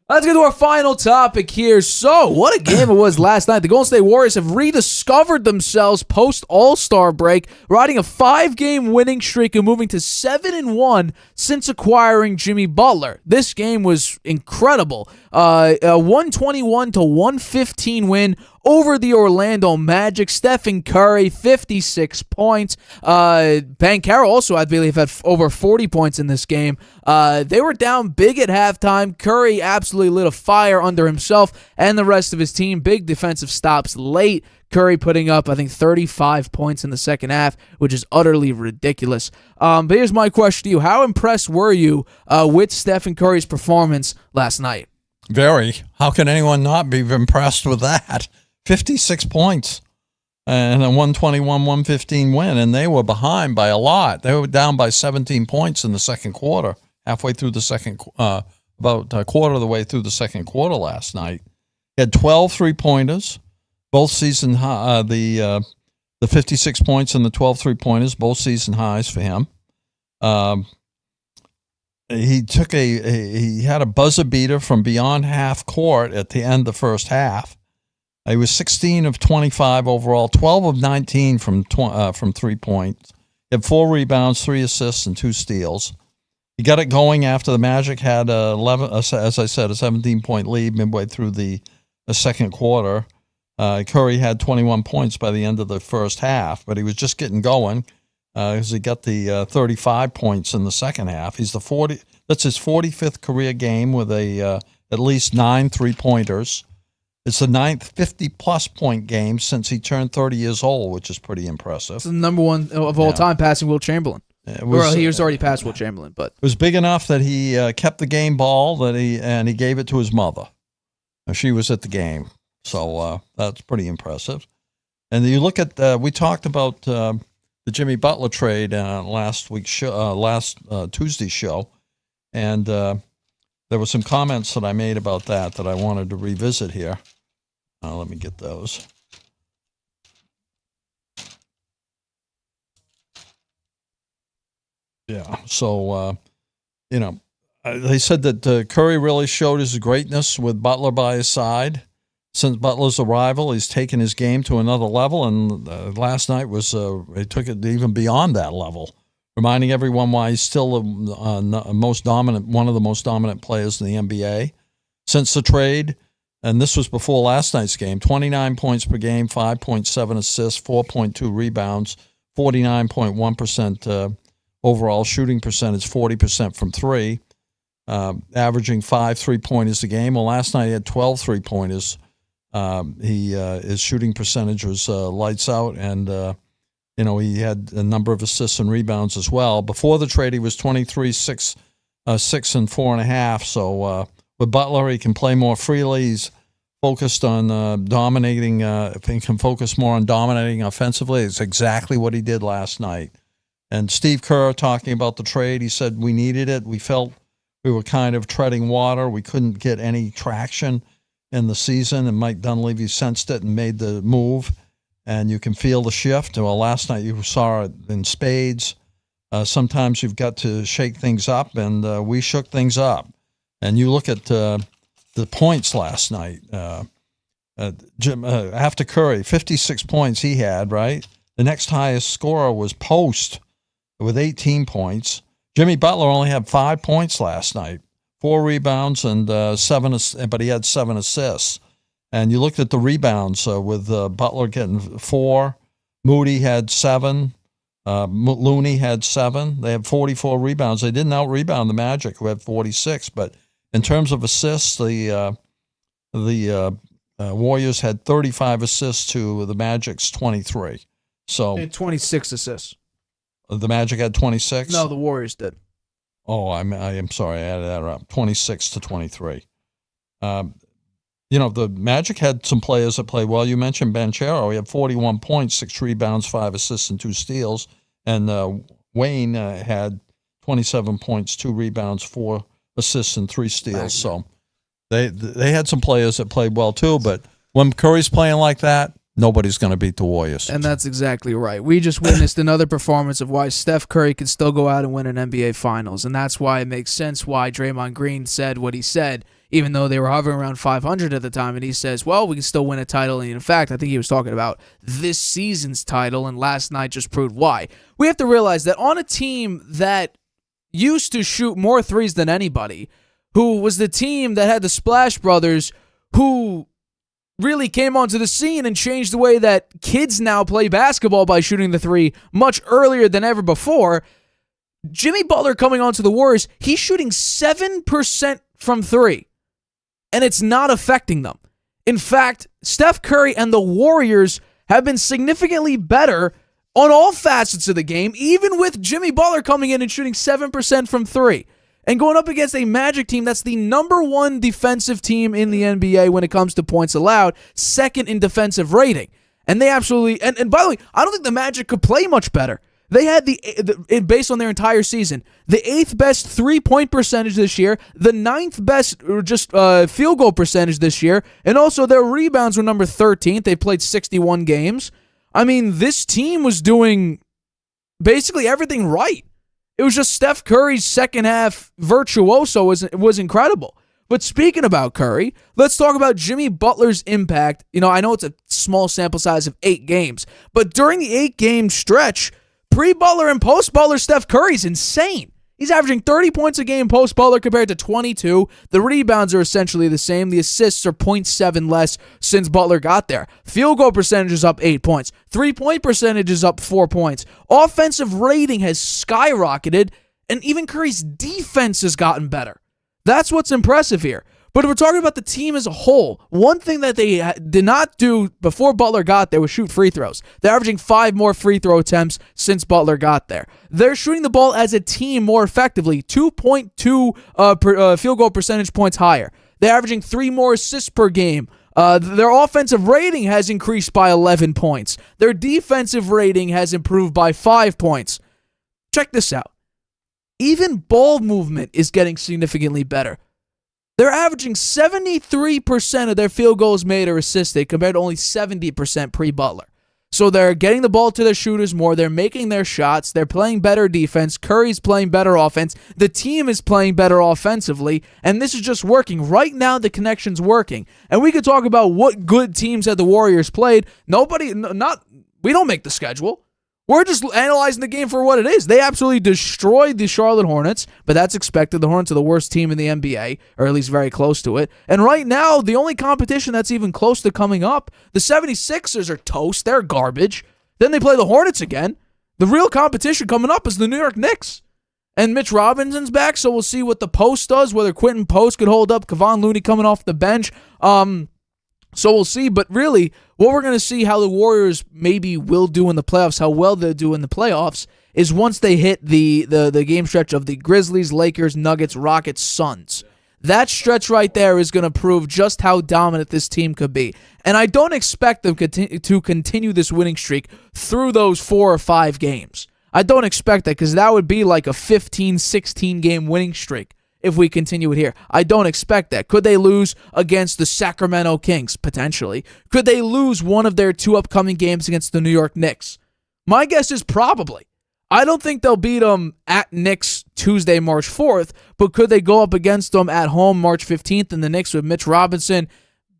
Speaker 1: Let's get to our final topic here. So, what a game it was last night. The Golden State Warriors have rediscovered themselves post-All-Star break, riding a 5-game winning streak and moving to 7-1 since acquiring Jimmy Butler. This game was incredible. A 121-115 win over the Orlando Magic. Stephen Curry, 56 points. Banchero also, I believe, had over 40 points in this game. They were down big at halftime. Curry absolutely lit a fire under himself and the rest of his team. Big defensive stops late. Curry putting up, I think, 35 points in the second half, which is utterly ridiculous. But here's my question to you. How impressed were you with Stephen Curry's performance last night?
Speaker 2: Very. How can anyone not be impressed with that? 56 points and a 121-115 win, and they were behind by a lot. They were down by 17 points in the second quarter, halfway through the second, about a quarter of the way through the second quarter last night. He had 12 three-pointers, both season high, the 56 points and the 12 three-pointers, both season highs for him. He had a buzzer beater from beyond half court at the end of the first half. He was 16 of 25 overall, 12 of 19 from 3 points. He had 4 rebounds, 3 assists, and 2 steals. He got it going after the Magic had 11, as I said, a 17-point lead midway through the second quarter. Curry had 21 points by the end of the first half, but he was just getting going. Because he got the 35 points in the second half. That's his 45th career game with at least 9 3-pointers. It's the 9th 50-plus point game since he turned 30 years old, which is pretty impressive.
Speaker 1: It's the number one of all time, passing Wilt Chamberlain. He was already past Wilt Chamberlain, but
Speaker 2: it was big enough that he kept the game ball and he gave it to his mother. She was at the game, so that's pretty impressive. And you look at we talked about the Jimmy Butler trade last week's show, last Tuesday's show, and there were some comments that I made about that I wanted to revisit here. Let me get those. Yeah, so they said that Curry really showed his greatness with Butler by his side. Since Butler's arrival, he's taken his game to another level, and last night he took it even beyond that level, reminding everyone why he's still one of the most dominant players in the NBA. Since the trade, and this was before last night's game, 29 points per game, 5.7 assists, 4.2 rebounds, 49.1% overall shooting percentage, 40% from 3, averaging 5 3-pointers a game. Well, last night he had 12 3-pointers. His shooting percentage was lights out, and he had a number of assists and rebounds as well. Before the trade, he was 23, 6, and 4.5. So with Butler, he can play more freely. He's focused on dominating. If he can focus more on dominating offensively, it's exactly what he did last night. And Steve Kerr talking about the trade, he said we needed it. We felt we were kind of treading water. We couldn't get any traction in the season, and Mike Dunleavy sensed it and made the move, and you can feel the shift. Well, last night you saw it in spades. Sometimes you've got to shake things up, and we shook things up. And you look at the points last night. Jim, after Curry, 56 points he had, right? The next highest scorer was Post with 18 points. Jimmy Butler only had 5 points last night. 4 rebounds and 7, but he had 7 assists. And you looked at the rebounds with Butler getting 4, Moody had 7, Looney had 7. They had 44 rebounds. They didn't out-rebound the Magic, who had 46. But in terms of assists, the Warriors had 35 assists to the Magic's 23. So
Speaker 1: 26 assists.
Speaker 2: The Magic had 26?
Speaker 1: No, the Warriors did.
Speaker 2: Oh, I am sorry. I added that up. 26 to 23. The Magic had some players that played well. You mentioned Banchero. He had 41 points, 6 rebounds, 5 assists, and 2 steals. And Wayne had 27 points, 2 rebounds, 4 assists, and 3 steals. So they had some players that played well too. But when Curry's playing like that, nobody's going to beat the Warriors.
Speaker 1: And that's exactly right. We just witnessed another performance of why Steph Curry can still go out and win an NBA Finals. And that's why it makes sense why Draymond Green said what he said, even though they were hovering around 500 at the time. And he says, well, we can still win a title. And in fact, I think he was talking about this season's title, and last night just proved why. We have to realize that on a team that used to shoot more threes than anybody, who was the team that had the Splash Brothers, who really came onto the scene and changed the way that kids now play basketball by shooting the three much earlier than ever before. Jimmy Butler coming onto the Warriors, he's shooting 7% from three, and it's not affecting them. In fact, Steph Curry and the Warriors have been significantly better on all facets of the game, even with Jimmy Butler coming in and shooting 7% from three. And going up against a Magic team that's the number 1 defensive team in the NBA when it comes to points allowed, second in defensive rating. And they absolutely, and by the way, I don't think the Magic could play much better. They had based on their entire season, the 8th best 3-point percentage this year, the 9th best field goal percentage this year, and also their rebounds were number 13th. They played 61 games. I mean, this team was doing basically everything right. It was just Steph Curry's second half virtuoso was incredible. But speaking about Curry, let's talk about Jimmy Butler's impact. I know it's a small sample size of 8 games, but during the 8-game stretch, pre-Butler and post-Butler Steph Curry's insane. He's averaging 30 points a game post-Butler compared to 22. The rebounds are essentially the same. The assists are 0.7 less since Butler got there. Field goal percentage is up 8 points. 3-point percentage is up 4 points. Offensive rating has skyrocketed, and even Curry's defense has gotten better. That's what's impressive here. But if we're talking about the team as a whole, one thing that they did not do before Butler got there was shoot free throws. They're averaging 5 more free throw attempts since Butler got there. They're shooting the ball as a team more effectively, 2.2 field goal percentage points higher. They're averaging 3 more assists per game. Their offensive rating has increased by 11 points. Their defensive rating has improved by 5 points. Check this out. Even ball movement is getting significantly better. They're averaging 73% of their field goals made or assisted compared to only 70% pre-Butler. So they're getting the ball to their shooters more. They're making their shots. They're playing better defense. Curry's playing better offense. The team is playing better offensively. And this is just working. Right now, the connection's working. And we could talk about what good teams that the Warriors played. We don't make the schedule. We're just analyzing the game for what it is. They absolutely destroyed the Charlotte Hornets, but that's expected. The Hornets are the worst team in the NBA, or at least very close to it. And right now, the only competition that's even close to coming up, the 76ers are toast. They're garbage. Then they play the Hornets again. The real competition coming up is the New York Knicks. And Mitch Robinson's back, so we'll see what the Post does, whether Quentin Post could hold up. Kevon Looney coming off the bench. So we'll see, but really, what we're going to see how the Warriors maybe will do in the playoffs, how well they'll do in the playoffs, is once they hit the game stretch of the Grizzlies, Lakers, Nuggets, Rockets, Suns. That stretch right there is going to prove just how dominant this team could be. And I don't expect them to continue this winning streak through those 4 or 5 games. I don't expect that because that would be like a 15, 16-game winning streak. If we continue it here, I don't expect that. Could they lose against the Sacramento Kings? Potentially. Could they lose one of their 2 upcoming games against the New York Knicks? My guess is probably. I don't think they'll beat them at Knicks Tuesday, March 4th, but could they go up against them at home March 15th and the Knicks with Mitch Robinson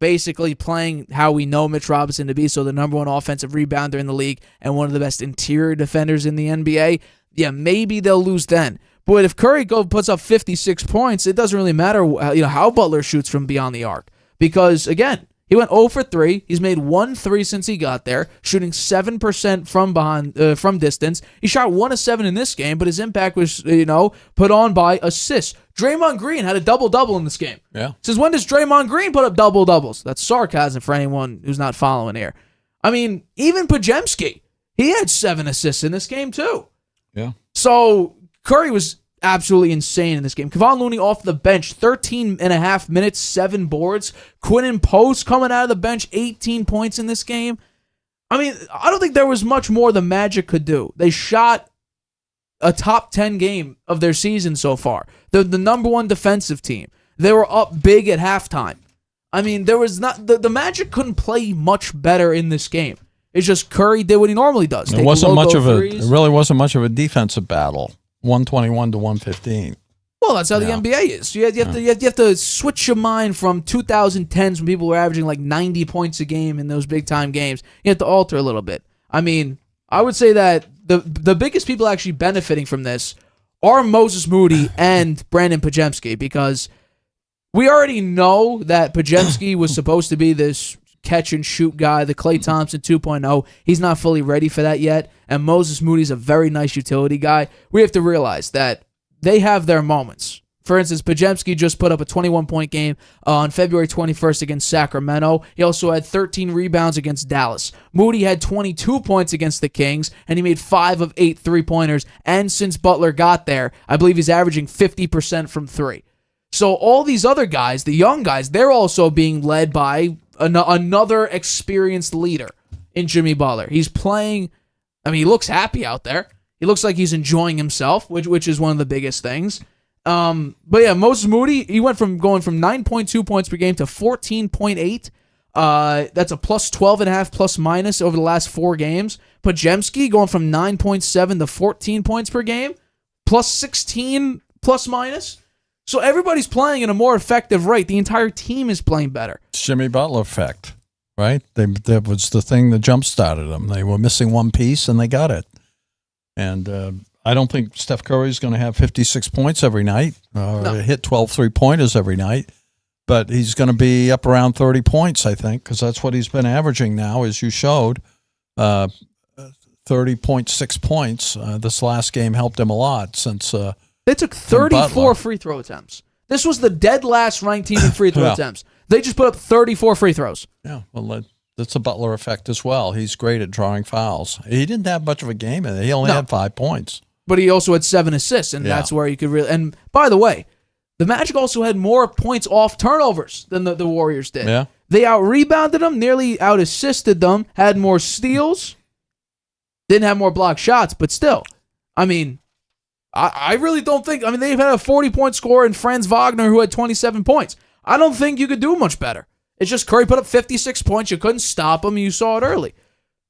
Speaker 1: basically playing how we know Mitch Robinson to be, so the number 1 offensive rebounder in the league and one of the best interior defenders in the NBA? Yeah, maybe they'll lose then. But if Curry puts up 56 points, it doesn't really matter how Butler shoots from beyond the arc. Because, again, he went 0 for 3. He's made 1 3 since he got there, shooting 7% from distance. He shot 1 of 7 in this game, but his impact was, put on by assists. Draymond Green had a double-double in this game.
Speaker 2: Yeah.
Speaker 1: Says, when does Draymond Green put up double-doubles? That's sarcasm for anyone who's not following here. I mean, even Podziemski, he had 7 assists in this game, too.
Speaker 2: Yeah.
Speaker 1: So Curry was absolutely insane in this game. Kevon Looney off the bench, 13 and a half minutes, 7 boards. Quinnen Post coming out of the bench, 18 points in this game. I mean, I don't think there was much more the Magic could do. They shot a top 10 game of their season so far. They're the number 1 defensive team. They were up big at halftime. I mean, there was not the Magic couldn't play much better in this game. It's just Curry did what he normally does.
Speaker 2: It really wasn't much of a defensive battle. 121 to 115.
Speaker 1: Well, that's how the NBA is. You have to switch your mind from 2010s when people were averaging like 90 points a game in those big time games. You have to alter a little bit. I mean, I would say that the biggest people actually benefiting from this are Moses Moody and Brandon Podziemski, because we already know that Podziemski was supposed to be this catch and shoot guy, the Klay Thompson 2.0. He's not fully ready for that yet. And Moses Moody's a very nice utility guy. We have to realize that they have their moments. For instance, Podziemski just put up a 21-point game on February 21st against Sacramento. He also had 13 rebounds against Dallas. Moody had 22 points against the Kings, and he made 5 of 8 three-pointers. And since Butler got there, I believe he's averaging 50% from 3. So all these other guys, the young guys, they're also being led by another experienced leader in Jimmy Butler. He's playing, I mean, he looks happy out there. He looks like he's enjoying himself, which is one of the biggest things. But yeah, Moses Moody, he went from going from 9.2 points per game to 14.8. That's a plus 12.5 plus minus over the last 4 games. Podziemski going from 9.7 to 14 points per game, plus 16 plus minus. So everybody's playing at a more effective rate. The entire team is playing better.
Speaker 2: It's Jimmy Butler effect, right? That was the thing that jump-started them. They were missing one piece, and they got it. And I don't think Steph Curry's going to have 56 points every night, hit 12 three-pointers every night, but he's going to be up around 30 points, I think, because that's what he's been averaging now, as you showed. 30.6 points. This last game helped him a lot since
Speaker 1: they took 34 free throw attempts. This was the dead last ranked team in free throw attempts. They just put up 34 free throws.
Speaker 2: Yeah, well, that's a Butler effect as well. He's great at drawing fouls. He didn't have much of a game. He only had 5 points.
Speaker 1: But he also had 7 assists, and that's where you could really... And by the way, the Magic also had more points off turnovers than the Warriors did.
Speaker 2: Yeah.
Speaker 1: They out-rebounded them, nearly out-assisted them, had more steals, didn't have more block shots, but still. I mean... I really don't think... I mean, they've had a 40-point scorer in Franz Wagner who had 27 points. I don't think you could do much better. It's just Curry put up 56 points. You couldn't stop him. You saw it early.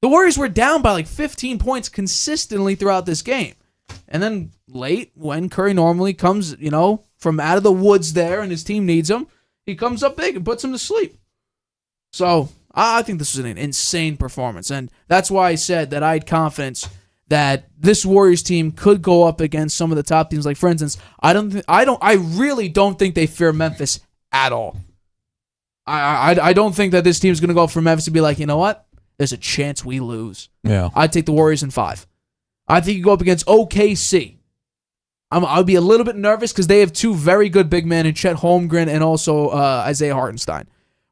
Speaker 1: The Warriors were down by like 15 points consistently throughout this game. And then late, when Curry normally comes, from out of the woods there and his team needs him, he comes up big and puts him to sleep. So I think this was an insane performance. And that's why I said that I had confidence that this Warriors team could go up against some of the top teams. Like, for instance, I really don't think they fear Memphis at all. I don't think that this team is going to go up for Memphis and be like, you know what? There's a chance we lose.
Speaker 2: Yeah,
Speaker 1: I'd take the Warriors in 5. I think you go up against OKC. I'll be a little bit nervous because they have 2 very good big men in Chet Holmgren and also Isaiah Hartenstein.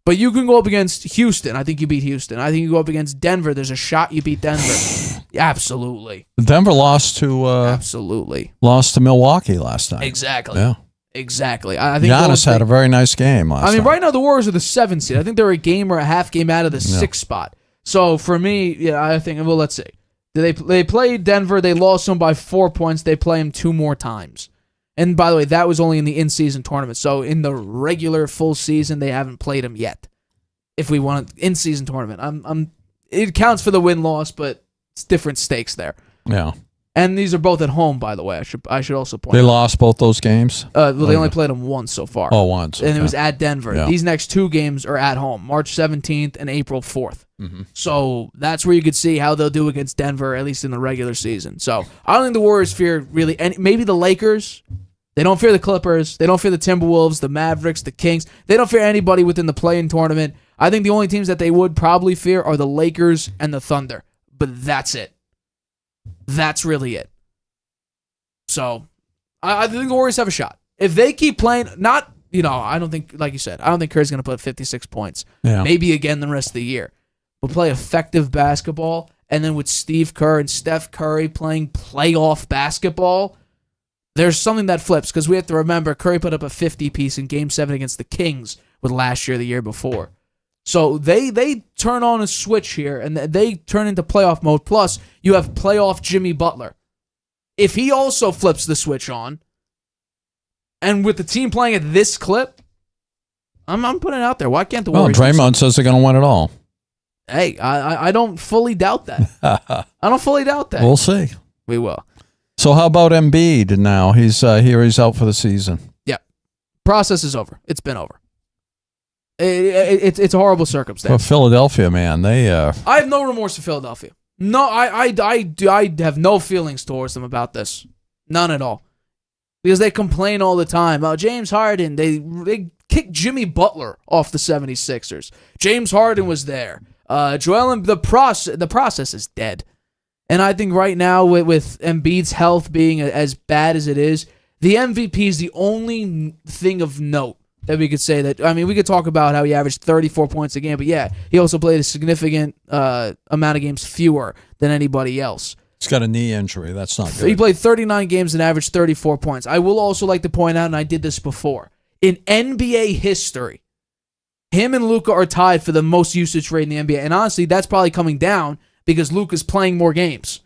Speaker 1: But you can go up against Houston. I think you beat Houston. I think you go up against Denver. There's a shot you beat Denver. Absolutely.
Speaker 2: Denver lost to Milwaukee last night.
Speaker 1: Exactly.
Speaker 2: Yeah.
Speaker 1: Exactly. I think
Speaker 2: Giannis had a very nice game last night.
Speaker 1: Right now the Warriors are the 7th seed. I think they're a game or a half game out of the 6th spot. So for me, I think, well, let's see. They played Denver. They lost them by 4 points. They play them 2 more times. And by the way, that was only in the in-season tournament. So in the regular full season, they haven't played them yet. If we want an in-season tournament, it counts for the win-loss, but it's different stakes there.
Speaker 2: Yeah.
Speaker 1: And these are both at home, by the way. I should also point out.
Speaker 2: They lost both those games?
Speaker 1: Well, they only played them once so far.
Speaker 2: Oh, once.
Speaker 1: And it was at Denver.
Speaker 2: Yeah.
Speaker 1: These next 2 games are at home, March 17th and April 4th.
Speaker 2: Mm-hmm.
Speaker 1: So that's where you could see how they'll do against Denver, at least in the regular season. So I don't think the Warriors fear really any. Maybe the Lakers. They don't fear the Clippers. They don't fear the Timberwolves, the Mavericks, the Kings. They don't fear anybody within the play-in tournament. I think the only teams that they would probably fear are the Lakers and the Thunder. But that's it. That's really it. So I think the Warriors have a shot. If they keep playing, I don't think, like you said, I don't think Curry's going to put 56 points.
Speaker 2: Yeah.
Speaker 1: Maybe again the rest of the year. But play effective basketball, and then with Steve Kerr and Steph Curry playing playoff basketball, there's something that flips because we have to remember Curry put up a 50-piece in Game 7 against the Kings with last year, the year before. So they turn on a switch here, and they turn into playoff mode. Plus, you have playoff Jimmy Butler. If he also flips the switch on, and with the team playing at this clip, I'm putting it out there. Why can't the Warriors?
Speaker 2: Well, Draymond says they're going to win it all.
Speaker 1: Hey, I don't fully doubt that. I don't fully doubt that.
Speaker 2: We'll see.
Speaker 1: We will.
Speaker 2: So how about Embiid now? He's out for the season.
Speaker 1: Yeah. Process is over. It's been over. It's a horrible circumstance.
Speaker 2: For Philadelphia, man, they
Speaker 1: I have no remorse for Philadelphia. No, I have no feelings towards them about this. None at all. Because they complain all the time about James Harden. They kicked Jimmy Butler off the 76ers. James Harden was there. Joel Embiid, the process is dead. And I think right now with Embiid's health being as bad as it is, the MVP is the only thing of note that we could say that. I mean, we could talk about how he averaged 34 points a game, but yeah, he also played a significant amount of games fewer than anybody else.
Speaker 2: He's got a knee injury. That's not good.
Speaker 1: He played 39 games and averaged 34 points. I will also like to point out, and I did this before, in NBA history, him and Luka are tied for the most usage rate in the NBA. And honestly, that's probably coming down because Luka's playing more games.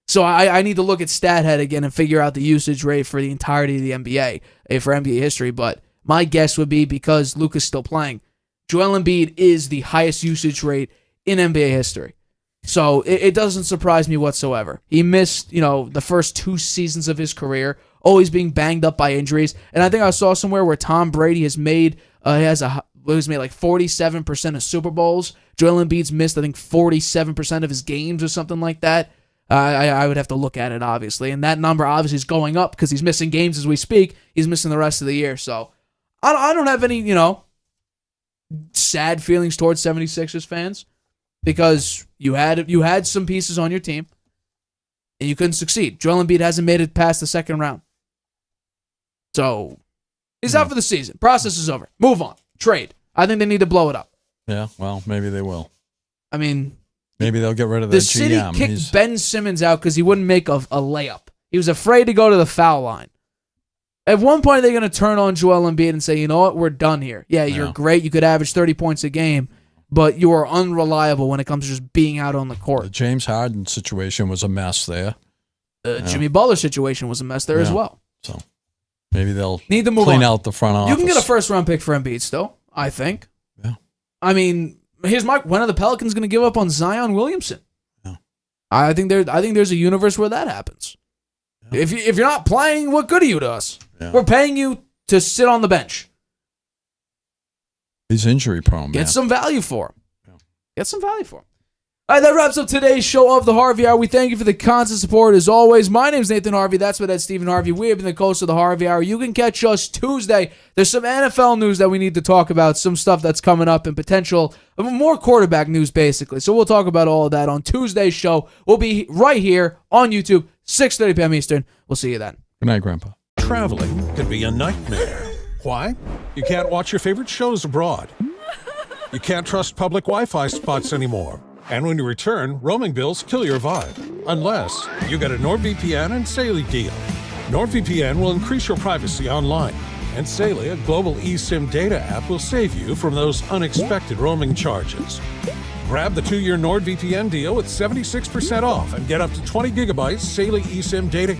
Speaker 1: So I need to look at StatHead again and figure out the usage rate for the entirety of the NBA, for NBA history. But my guess would be because Luka's still playing, Joel Embiid is the highest usage rate in NBA history. So it doesn't surprise me whatsoever. He missed, the first 2 seasons of his career, always being banged up by injuries. And I think I saw somewhere where Tom Brady has made like 47% of Super Bowls. Joel Embiid's missed, I think, 47% of his games or something like that. I would have to look at it, obviously. And that number obviously is going up because he's missing games as we speak. He's missing the rest of the year. So I don't have any, sad feelings towards 76ers fans because you had some pieces on your team and you couldn't succeed. Joel Embiid hasn't made it past the second round. So he's out for the season. Process is over. Move on. Trade. I think they need to blow it up.
Speaker 2: Yeah, well, maybe they will.
Speaker 1: I mean,
Speaker 2: maybe they'll get rid of the GM.
Speaker 1: city kicked Ben Simmons out because he wouldn't make a layup. He was afraid to go to the foul line. At one point, they're going to turn on Joel Embiid and say, you know what, we're done here. Yeah, you're great. You could average 30 points a game, but you are unreliable when it comes to just being out on the court.
Speaker 2: The James Harden situation was a mess there.
Speaker 1: Jimmy Butler situation was a mess there as well.
Speaker 2: So maybe they'll
Speaker 1: need to
Speaker 2: clean out the front office.
Speaker 1: You can get a first-round pick for Embiid still, I think.
Speaker 2: Yeah.
Speaker 1: I mean, when are the Pelicans going to give up on Zion Williamson?
Speaker 2: Yeah.
Speaker 1: I think there's a universe where that happens. Yeah. If you're not playing, what good are you to us? Yeah. We're paying you to sit on the bench.
Speaker 2: He's injury prone,
Speaker 1: Get
Speaker 2: man.
Speaker 1: some value for him. Yeah. Get some value for him. All right, that wraps up today's show of the Harvey Hour. We thank you for the constant support as always. My name's Nathan Harvey. That's my dad, Stephen Harvey. We have been the hosts of the Harvey Hour. You can catch us Tuesday. There's some NFL news that we need to talk about, some stuff that's coming up, and potential more quarterback news, basically. So we'll talk about all of that on Tuesday's show. We'll be right here on YouTube, 6:30 p.m. Eastern. We'll see you then.
Speaker 2: Good night, Grandpa.
Speaker 3: Traveling can be a nightmare. Why? You can't watch your favorite shows abroad. You can't trust public Wi-Fi spots anymore. And when you return, roaming bills kill your vibe. Unless you get a NordVPN and Saley deal. NordVPN will increase your privacy online. And Saley, a global eSIM data app, will save you from those unexpected roaming charges. Grab the 2-year NordVPN deal with 76% off and get up to 20 gigabytes Saley eSIM data.